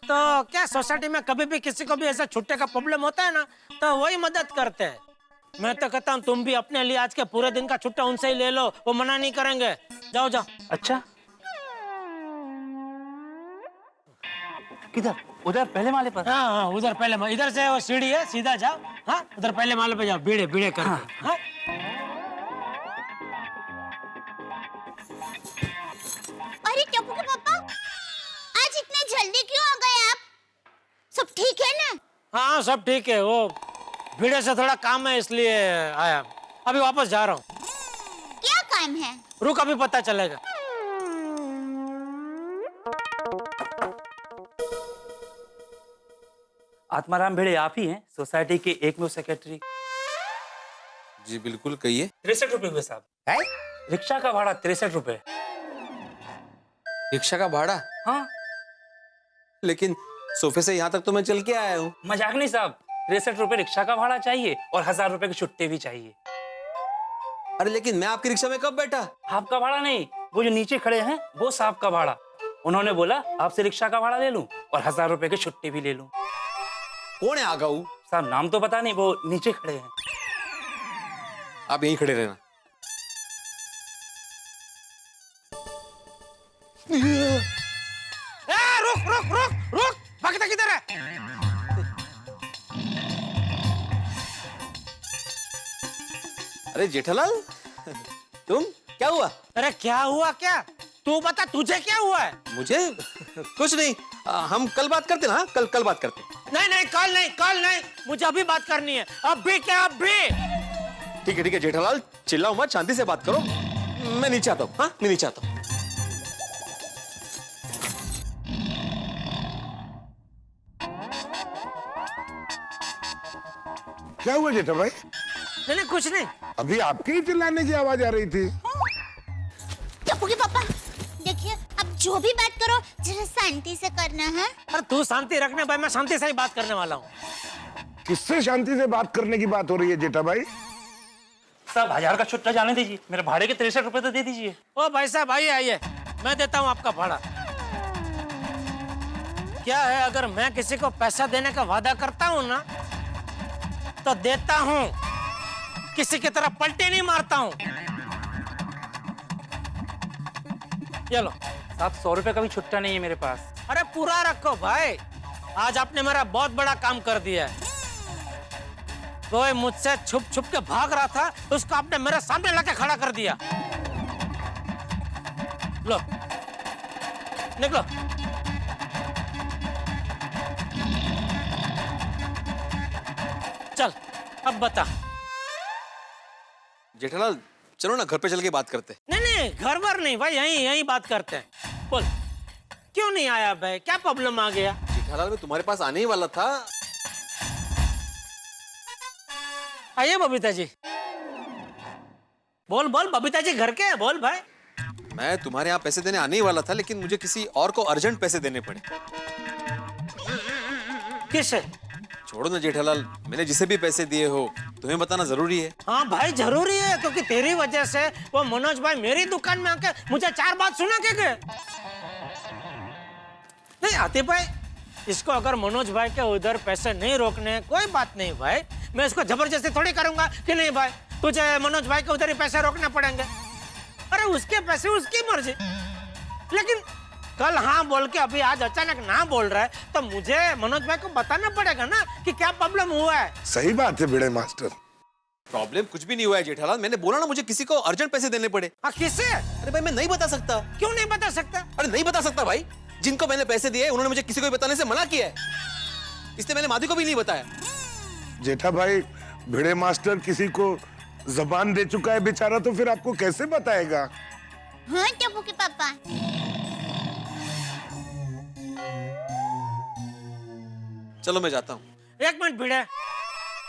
तो क्या सोसाइटी में कभी भी किसी को भी ऐसा छुट्टे का प्रॉब्लम होता है ना, तो वही मदद करते हैं। मैं तो कहता हूँ तुम भी अपने लिए आज के पूरे दिन का छुट्टा उनसे ही ले लो, वो मना नहीं करेंगे। जाओ जाओ। अच्छा किधर? उधर पहले माले पर? हाँ हाँ उधर पहले, इधर से वो सीढ़ी है, सीधा जाओ। हाँ उधर पहले माले पे जाओ, भिड़े भिड़े करके। हाँ। अरे टप्पू के पापा, आज इतने जल्दी क्यों आ गए आप? सब ठीक है ना? हाँ सब ठीक है, वो भिड़े से थोड़ा काम है इसलिए आया। अभी वापस जा रहा हूँ। क्या काम है? रुक अभी पता चलेगा। आत्माराम भिड़े आप ही हैं सोसाइटी के एकमेव सेक्रेटरी? जी बिल्कुल, कहिए। 63 रुपए हुए साहब। है? रिक्शा का भाड़ा 63 रुपए। रिक्शा का भाड़ा? हाँ लेकिन सोफे से यहाँ तक तो मैं चल के आया हूँ। मजाक नहीं साहब, 63 रुपए रिक्शा का भाड़ा चाहिए और 1000 रुपए की छुट्टी भी चाहिए। अरे लेकिन मैं आपकी रिक्शा में कब बैठा? आपका भाड़ा नहीं, वो जो नीचे खड़े हैं वो साहब का भाड़ा। उन्होंने बोला आपसे रिक्शा का भाड़ा ले लूं और 1000 रुपए की छुट्टी भी ले लूं। कौन है आगाऊ? साहब नाम तो पता नहीं, वो नीचे खड़े हैं। आप यहीं खड़े रहना। रुक रुक रुक रुक, भागता किधर है? अरे जेठालाल, तुम क्या हुआ? अरे क्या हुआ क्या? तू बता, तुझे क्या हुआ है? मुझे कुछ नहीं। हम कल बात करते ना, कल बात करते। नहीं नहीं, कल नहीं, मुझे अभी बात करनी है। अभी क्या अभी? ठीक है जेठालाल, चिल्लाओ मत, शांति से बात करो। मैं नीचे आता हूँ। हाँ, मैं नीचे आता हूँ। क्या हुआ जेठा भाई? नहीं कुछ नहीं। अभी आपके ही चिल्लाने की आवाज आ रही थी। टप्पू के पापा, देखिए अब जो भी बात करो जरा शांति से करना है। अरे तू शांति रखने भाई, मैं शांति से ही बात करने वाला हूँ। किससे शांति से बात करने की बात हो रही है जेठा भाई? साहब 1000 का छुट्टा जाने दीजिए, मेरे भाड़े के 63 रुपए तो दे दीजिए। ओ भाई साहब आइए, मैं देता हूँ आपका भाड़ा। क्या है, अगर मैं किसी को पैसा देने का वादा करता हूँ ना तो देता हूँ, किसी की तरह पलटी नहीं मारता हूँ। ये लो। साहब 100 रुपए का भी छुट्टा नहीं है मेरे पास। अरे पूरा रखो भाई, आज आपने मेरा बहुत बड़ा काम कर दिया है। कोई मुझसे छुप छुप के भाग रहा था, उसको आपने मेरे सामने लाके खड़ा कर दिया। लो निकलो। चल अब बता। जेठालाल चलो ना, घर पे चल के बात करते। नहीं घर वर नहीं भाई, यहीं बात करते हैं। बोल क्यों नहीं आया भाई, क्या प्रॉब्लम आ गया? जेठालाल मैं तुम्हारे पास आने ही वाला था। आइए बबीता जी। बोल बबीता जी घर के है, बोल भाई। मैं तुम्हारे यहाँ पैसे देने आने ही वाला था, लेकिन मुझे किसी और को अर्जेंट पैसे देने पड़े। किसे? छोड़ो ना जेठालाल, मैंने जिसे भी पैसे दिए हो तुम्हें बताना जरूरी है। हाँ भाई जरूरी है, क्योंकि तेरी वजह से वो मनोज भाई मेरी दुकान में आके मुझे 4 बात सुना के गए। नहीं आते भाई, इसको अगर मनोज भाई के उधर पैसे नहीं रोकने, कोई बात नहीं भाई, मैं इसको जबरदस्ती थोड़ी करूंगा कि नहीं भाई तुझे मनोज भाई के उधर ही पैसे रोकने पड़ेंगे। अरे उसके पैसे उसकी मर्जी। लेकिन कल हाँ बोल के अभी आज अचानक ना बोल रहा है, तो मुझे मनोज भाई को बताना पड़ेगा ना कि क्या प्रॉब्लम हुआ है। सही बात है भिड़े मास्टर। प्रॉब्लम कुछ भी नहीं हुआ है जेठालाल, मैंने बोला ना मुझे किसी को अर्जेंट पैसे देने पड़े। किससे? अरे भाई मैं नहीं बता सकता। क्यों नहीं बता सकता? अरे नहीं बता सकता भाई, जिनको मैंने पैसे दिए उन्होंने मुझे किसी को भी बताने से मना किया है, इसलिए मैंने माधवी को भी नहीं बताया। जेठा भाई भिड़े मास्टर किसी को जबान दे चुका है बेचारा, तो फिर आपको कैसे बताएगा? हाँ टप्पू के पापा। चलो मैं जाता हूँ। 1 मिनट भिड़े,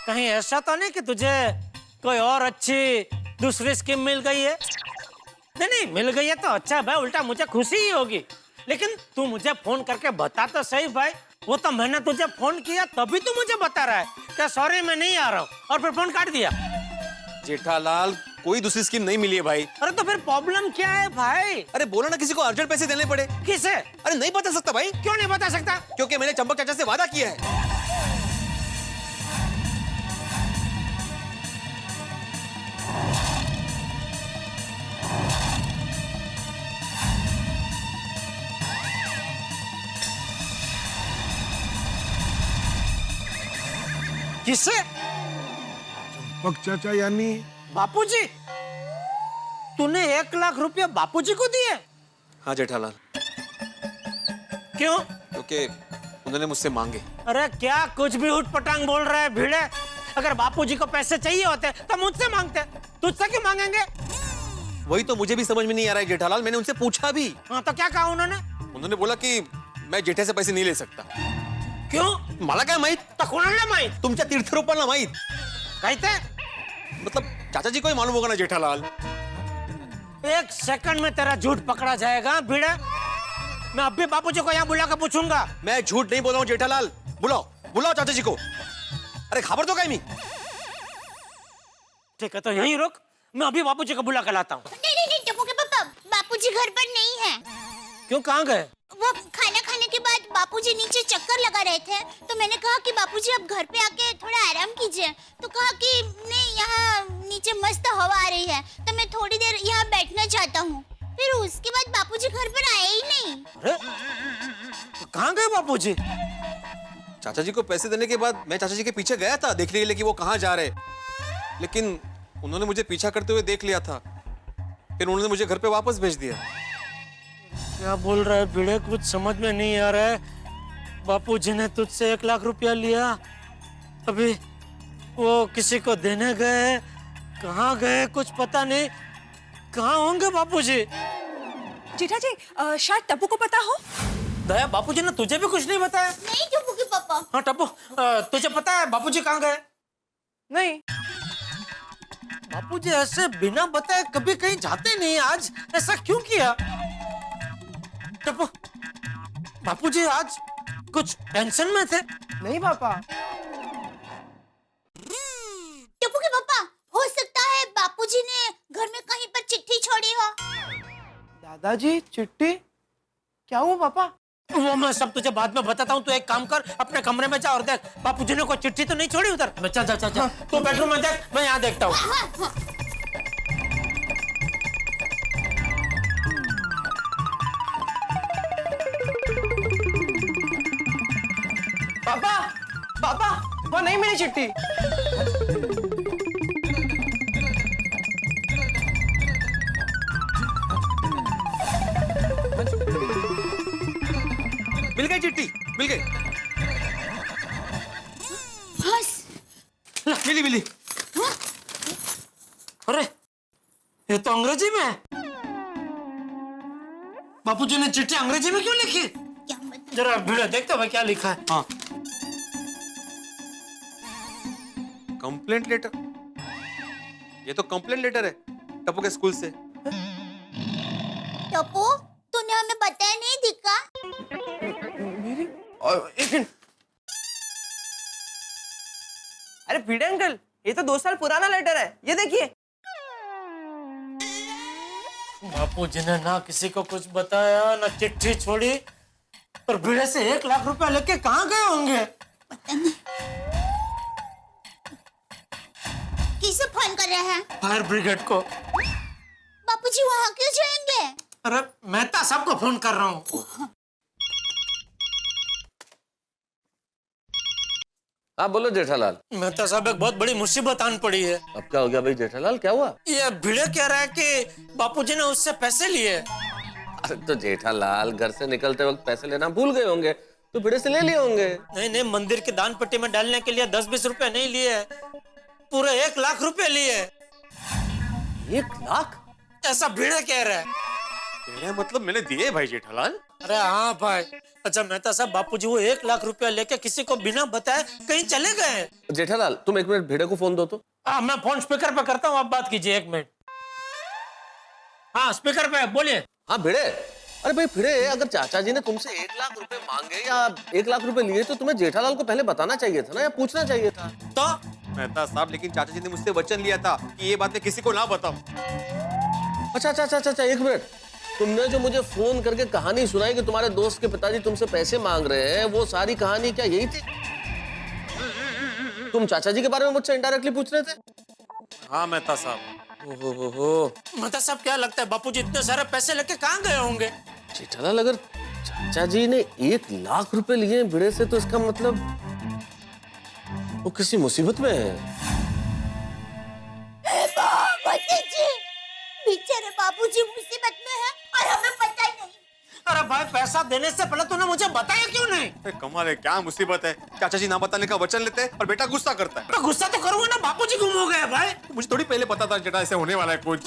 कहीं ऐसा तो नहीं कि तुझे कोई और अच्छी दूसरी स्कीम मिल गई है? नहीं मिल गई है तो अच्छा भाई, उल्टा मुझे खुशी ही होगी। लेकिन तू मुझे फोन करके बता तो सही भाई। वो तो मैंने तुझे फोन किया तभी तू मुझे बता रहा है क्या सॉरी मैं नहीं आ रहा हूँ, और फिर फोन काट दिया। जेठालाल कोई दूसरी स्कीम नहीं मिली है भाई। अरे तो फिर प्रॉब्लम क्या है भाई? अरे बोला ना किसी को अर्जेंट पैसे देने पड़े। किसे? अरे नहीं बता सकता भाई। क्यों नहीं बता सकता? क्योंकि मैंने चंपक चाचा से वादा किया है। किससे? चंपक चाचा यानी बापूजी? तूने 1 लाख रुपया बापूजी को दिए? हाँ जेठालाल। क्यों? क्योंकि उन्होंने मुझसे मांगे। अरे क्या कुछ भी उठपटांग बोल रहा है भिड़े। अगर बापूजी को पैसे चाहिए होते तो मुझसे मांगते, तुझसे क्यों मांगेंगे? वही तो मुझे भी समझ में नहीं आ रहा है जेठालाल, मैंने उनसे पूछा भी। हाँ तो क्या कहा उन्होंने? उन्होंने बोला कि मैं जेठे से पैसे नहीं ले सकता। क्यों? मला काय माहित? तो कोणाला माहित? तुमच्या तीर्थरूपाला माहित। कहते मतलब चाचा जी को ही मालूम होगा ना जेठालाल। 1 सेकंड में तेरा झूठ पकड़ा जाएगा भिड़े। मैं अभी बापूजी को यहाँ बुला कर पूछूंगा। मैं झूठ नहीं बोल रहा हूँ जेठालाल, बुलाओ चाचा जी को। अरे खबर तो काय मी। ठीक है तो यहीं रुक, मैं अभी बापूजी को बुला कर लाता हूँ। नहीं नहीं नहीं टप्पू के पापा, बापूजी घर पर नहीं है। क्यों, कहाँ गए? वो खाना खाने के बाद बापूजी नीचे चक्कर लगा रहे थे, तो मैंने कहा कि बापूजी अब घर पे आके थोड़ा आराम कीजिए। तो कहा कि नहीं, यहाँ नीचे मस्त हवा आ रही है, तो मैं थोड़ी देर यहाँ बैठना चाहता हूँ। फिर उसके बाद बापूजी घर पर आए ही नहीं। अरे तो कहाँ गए बापूजी? चाचा जी को पैसे देने के बाद मैं चाचा जी के पीछे गया था देखने के लिए कि वो कहाँ जा रहे, लेकिन उन्होंने मुझे पीछा करते हुए देख लिया था, फिर उन्होंने मुझे घर पे वापस भेज दिया। क्या बोल रहा है भिड़े, कुछ समझ में नहीं आ रहा है। बापूजी ने तुझसे 1 लाख रुपया लिया, अभी वो किसी को देने गए, कहाँ गए कुछ पता नहीं। कहाँ होंगे बापूजी? जेठा जी, शायद टप्पू को पता हो। दया, बापूजी ने तुझे भी कुछ नहीं बताया? नहीं टप्पू के पापा। हाँ टप्पू, तुझे पता है बापूजी कहाँ गए? नहीं। बापूजी ऐसे बिना बताए कभी कहीं जाते नहीं, आज ऐसा क्यों किया? टप्पू, बापूजी आज कुछ टेंशन में थे? नहीं पापा। टप्पू के पापा, हो सकता है बापूजी ने घर में कहीं पर चिट्ठी छोड़ी हो। दादाजी, चिट्ठी? क्या हुआ पापा? वो मैं सब तुझे बाद में बताता हूँ। तू एक काम कर, अपने कमरे में जा और देख बापूजी ने कोई चिट्ठी तो नहीं छोड़ी उधर। चल चल चल चल, तू बेडरूम में देख, मैं यहाँ देखता हूँ। पापा, पापा, वो नहीं मिली चिट्ठी। मिल गई चिट्ठी, मिल गई। मिली मिली। अरे ये तो अंग्रेजी में है। बापूजी ने चिट्ठी अंग्रेजी में क्यों लिखी? जरा भिड़े देखते भाई क्या लिखा है। हाँ, कंप्लेंट लेटर। ये तो कंप्लेंट लेटर है टप्पू के स्कूल से। टप्पू, तूने हमें बताया नहीं दिखा? एक मिनट। अरे भिड़े अंकल, ये तो 2 साल पुराना लेटर है, ये देखिए। बापूजी ने ना किसी को कुछ बताया, ना चिट्ठी छोड़ी, पर भिड़े से 1 लाख रुपया लेके कहाँ गए होंगे? किसे फोन कर रहे हैं? फायर ब्रिगेड को। बापूजी वहाँ क्यों जाएंगे? अरे मेहता साहब को फोन कर रहा हूँ। हाँ बोलो जेठालाल। मेहता साहब, एक बहुत बड़ी मुसीबत आन पड़ी है। अब क्या हो गया भाई जेठालाल, क्या हुआ? ये भिड़े कह रहा है कि बापूजी ने उससे पैसे लिए। अरे तो जेठालाल घर से निकलते वक्त पैसे लेना भूल गए होंगे, तो भिड़े से ले लिए होंगे। नहीं नहीं, मंदिर की दान पेटी में डालने के लिए 10-20 रुपए नहीं लिए, पूरे 1 लाख रुपए लिए। 1 लाख? ऐसा भिड़े कह रहा है। तेरा मतलब मैंने दिए भाई जेठालाल? अरे हाँ भाई। अच्छा मेहता साहब, बापूजी वो 1 लाख रुपया लेके किसी को बिना बताए कहीं चले गए। जेठालाल तुम 1 मिनट भिड़े को फोन दो तो। हाँ, मैं फोन स्पीकर पे करता हूँ, आप बात कीजिए 1 मिनट। हाँ स्पीकर पे, बोलिए। हाँ भिड़े, अरे भाई भिड़े, अगर चाचा जी ने तुमसे 1 लाख रुपए मांगे या 1 लाख रुपए लिए तो तुम्हें जेठालाल को पहले बताना चाहिए था ना, या पूछना चाहिए था। तो मेहता साहब, लेकिन चाचा जी ने मुझसे वचन लिया था कि ये बात मैं किसी को ना बताऊं। अच्छा अच्छा अच्छा अच्छा, 1 मिनट। तुमने जो मुझे फोन करके कहानी सुनाई कि तुम्हारे दोस्त के पिताजी तुमसे पैसे मांग रहे हैं, वो सारी कहानी क्या यही थी? तुम चाचा जी के बारे में मुझसे इनडायरेक्टली पूछ रहे थे? हाँ मेहता साहब। ओहो, मेहता साहब क्या लगता है बापूजी इतने सारे पैसे लेके कहाँ गए होंगे? जेठालाल अगर चाचा जी ने 1 लाख रुपए लिए भिड़े से तो इसका मतलब वो किसी मुसीबत में है। बेचारे बापूजी मुसीबत में है और हमें पता ही नहीं। अरे भाई, पैसा देने से पहले तूने मुझे बताया क्यों नहीं? कमाल है, क्या मुसीबत है। चाचा जी ना बताने का वचन लेते हैं और बेटा गुस्सा करता है। तो गुस्सा तो करूंगा ना, बापूजी गुम हो गए भाई। मुझे थोड़ी पहले पता था जेठा ऐसे होने वाला है कुछ।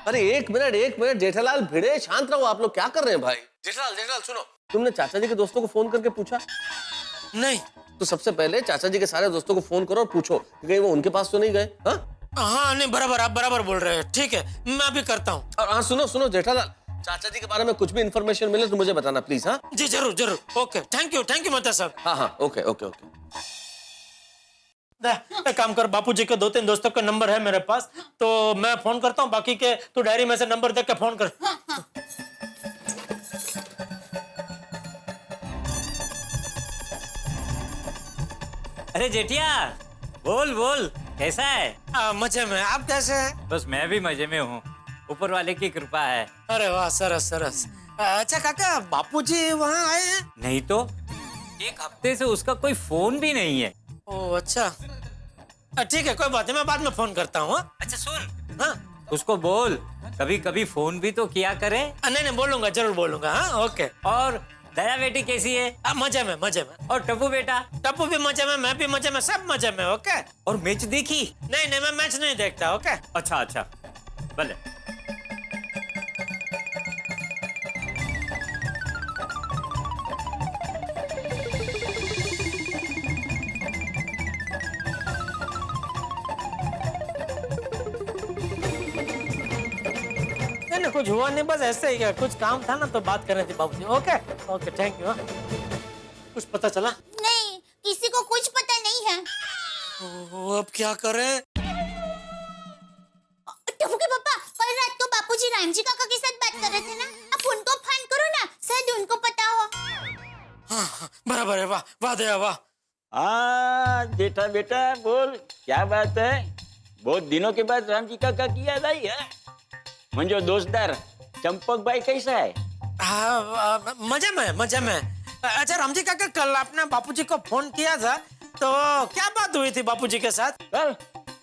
अरे 1 मिनट जेठालाल, भिड़े शांत रहो, आप लोग क्या कर रहे हैं भाई? जेठालाल सुनो, तुमने चाचा जी के दोस्तों को फोन करके पूछा? नहीं। तो सबसे पहले चाचा जी के सारे दोस्तों को फोन करो और पूछो कि कहीं वो उनके पास तो नहीं गए। हाँ नहीं, बराबर, आप बराबर बोल रहे हैं। ठीक है, मैं अभी करता हूँ। और हाँ सुनो जेठालाल, चाचा जी के बारे में कुछ भी इन्फॉर्मेशन मिले तो मुझे बताना प्लीज। हाँ जी जरूर जरूर। ओके, थैंक यू मेहता साहब। हाँ ओके। एक काम कर, बापूजी के 2-3 दोस्तों का नंबर है मेरे पास, तो मैं फोन करता हूँ, बाकी के तू डायरी में से नंबर देख के फोन कर। अरे जेठिया, बोल बोल, कैसा है? मजे में। आप कैसे हैं? बस मैं भी मजे में हूँ, ऊपर वाले की कृपा है। अरे वाह, सरस सरस। अच्छा काका, बापूजी वहाँ आए हैं? नहीं तो, एक हफ्ते से उसका कोई फोन भी नहीं है। ओह अच्छा, ठीक है, कोई बात नहीं, मैं बाद में फोन करता हूँ। अच्छा सुन, हाँ उसको बोल कभी कभी फोन भी तो किया करे। नहीं नहीं, बोलूंगा, जरूर बोलूंगा। हाँ ओके। और दया बेटी कैसी है? मजे में मजे में। और टप्पू बेटा? टप्पू भी मजे में, मैं भी मजे में, सब मजे में। ओके। और मैच देखी? नहीं नहीं, मैं मैच नहीं देखता। ओके। अच्छा अच्छा, भले। नहीं कुछ हुआ नहीं, बस ऐसे ही है, कुछ काम था ना तो बात करनी थी बाबूजी। Okay okay, thank you. कुछ पता चला? नहीं, किसी को कुछ पता नहीं है। अब क्या करें? टप्पू के पापा, कल रात को बापूजी रामजी काका के साथ बात कर रहे थे ना, आप उनको फोन करो ना, शायद उनको पता हो। हाँ, बराबर है। वाह वाह दया वाह। हाँ जेठा बेटा, बोल क्या बात है? बहुत दिनों के बाद रामजी काका की याद आई है। मंजो दोस्तदार चंपक भाई कैसा है? हाँ मजे में मजे में। अच्छा रामजी काका, कल आपने बापूजी को फोन किया था, तो क्या बात हुई थी बापूजी के साथ? कल?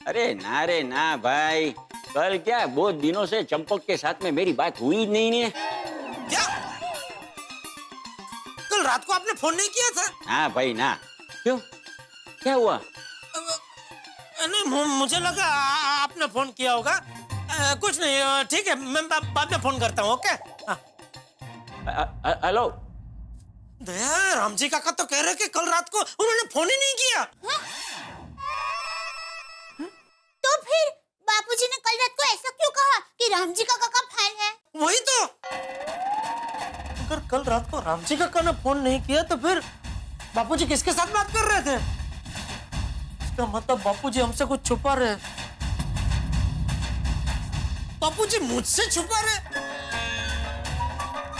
अरे ना रे ना भाई, कल क्या, बहुत दिनों से चंपक के साथ में मेरी बात हुई नहीं है। क्या? कल रात को आपने फोन नहीं किया था? हाँ भाई ना। क्यों, क्या हुआ? नहीं, मुझे लगा आपने फोन किया होगा। कुछ नहीं, ठीक है, मैं बाद में फोन करता हूँ। ओके। हेलो दया, रामजी काका तो कह रहे कि कल रात को उन्होंने फोन ही नहीं किया। तो फिर बापूजी ने कल रात को ऐसा क्यों कहा कि रामजी काका का फैन है? वही तो, अगर कल रात को रामजी काका ने फोन नहीं किया तो फिर बापूजी किसके साथ बात कर रहे थे? इसका मतलब बापूजी हमसे कुछ छुपा रहे। बापूजी मुझसे छुपा रहे?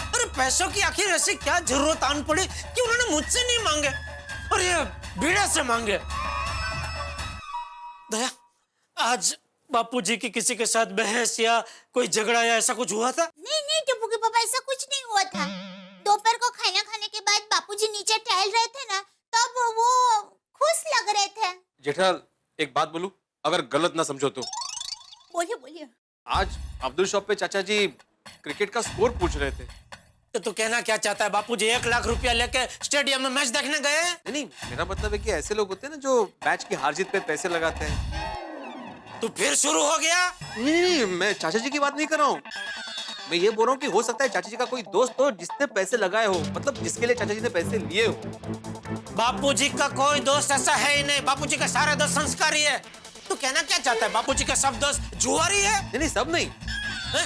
अरे पैसों की आखिर ऐसी क्या जरूरत आन पड़ी कि उन्होंने मुझसे नहीं मांगे और ये बीड़ा से मांगे? दया, आज बापूजी की किसी के साथ बहस या कोई झगड़ा या ऐसा कुछ हुआ था? नहीं नहीं टप्पू के पापा, ऐसा कुछ नहीं हुआ था। दोपहर को खाना खाने के बाद बापूजी नीचे टहल रहे थे ना, तब वो खुश लग रहे थे। जेठालाल, एक बात बोलूं, अगर गलत ना समझो तो। बोलिए बोलिए। आज अब्दुल शॉप पे चाचा जी क्रिकेट का स्कोर पूछ रहे थे। तो तू कहना क्या चाहता है? बापूजी 1 लाख रुपया लेके स्टेडियम में मैच देखने गए? नहीं, मेरा मतलब है कि ऐसे लोग होते हैं ना जो मैच की हार जीत पे पैसे लगाते हैं। तू फिर शुरू हो गया? नहीं, मैं चाचा जी की बात नहीं कर रहा हूँ। मैं ये बोल रहा हूँ कि हो सकता है चाचा जी का कोई दोस्त हो जिसने पैसे लगाए हो, मतलब जिसके लिए चाचा जी ने पैसे लिए हो। बापूजी का कोई दोस्त ऐसा है ही नहीं। बापूजी का सारे दोस्त संस्कारी है। तू कहना क्या चाहता है? बापूजी का सब दोस्त जुआरी है? नहीं, सब नहीं है?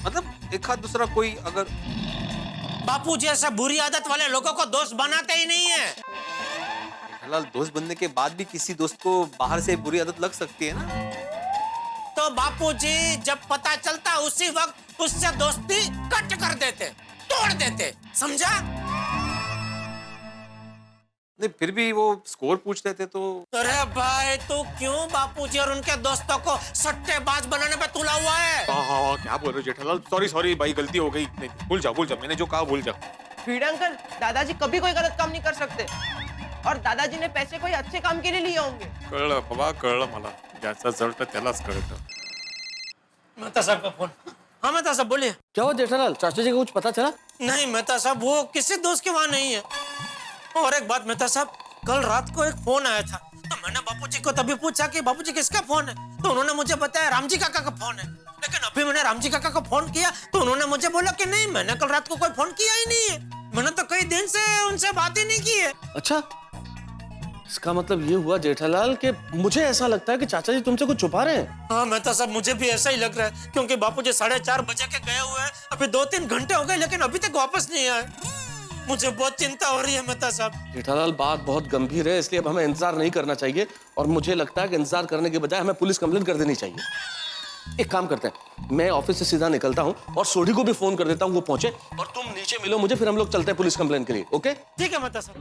मतलब एक हाथ दूसरा कोई अगर। बापूजी ऐसा बुरी आदत वाले लोगों को दोस्त बनाते ही नहीं है। फिलहाल दोस्त बनने के बाद भी किसी दोस्त को बाहर से बुरी आदत लग सकती है ना। तो बापूजी जब पता चलता उसी वक्त उससे दोस्ती कट कर देते, तोड़ देते, समझा? नहीं, फिर भी वो स्कोर पूछ रहे थे तो। अरे भाई, तू क्यों बापूजी और उनके दोस्तों को सट्टेबाज बनाने पे तुला हुआ है? हाँ, क्या बोल रहे हो जेठालाल? सॉरी भाई, गलती हो गई। भूल जाओ, मैंने जो कहा भूल जाओ। भिड़े अंकल, दादाजी कभी कोई गलत काम नहीं कर सकते, और दादाजी ने पैसे कोई अच्छे काम के लिए लिए होंगे। कळलं बाबा, कळलं मला, ज्याचा जळतं त्यालाच कळतं। मेहता साहब का फोन। हाँ मेहता साहब बोलिए। क्या हुआ जेठालाल, चाचा जी को कुछ पता चला? नहीं मेहता साहब, वो किसी दोस्त के वहाँ नहीं है। और एक बात मेहता साहब, कल रात को एक फोन आया था, तो मैंने बापूजी को तभी पूछा कि बापूजी किसका फोन है, तो उन्होंने मुझे बताया रामजी काका का फोन है। लेकिन अभी मैंने रामजी काका को फोन किया तो उन्होंने मुझे बोला कि नहीं, मैंने कल रात को कोई फोन किया ही नहीं है, मैंने तो कई दिन से उनसे बात ही नहीं की है। अच्छा, इसका मतलब ये हुआ जेठालाल कि मुझे ऐसा लगता है कि चाचा जी तुमसे कुछ छुपा रहे हैं। हाँ मेहता साहब, मुझे भी ऐसा ही लग रहा है, क्योंकि बापूजी 4:30 बजे के गए हुए हैं, अभी 2-3 घंटे हो गए लेकिन अभी तक वापस नहीं आए। मुझे बहुत चिंता हो रही है मेहता साहब। जेठालाल बात बहुत गंभीर है, इसलिए अब हमें इंतजार नहीं करना चाहिए और मुझे लगता है कि इंतजार करने के बजाय हमें पुलिस कंप्लेंट कर देनी चाहिए। एक काम करते हैं, मैं ऑफिस से सीधा निकलता हूँ और सोढ़ी को भी फोन कर देता हूँ, वो पहुंचे और तुम नीचे मिलो मुझे, फिर हम लोग चलते हैं पुलिस कंप्लेंट के लिए। ओके ठीक है मेहता साहब।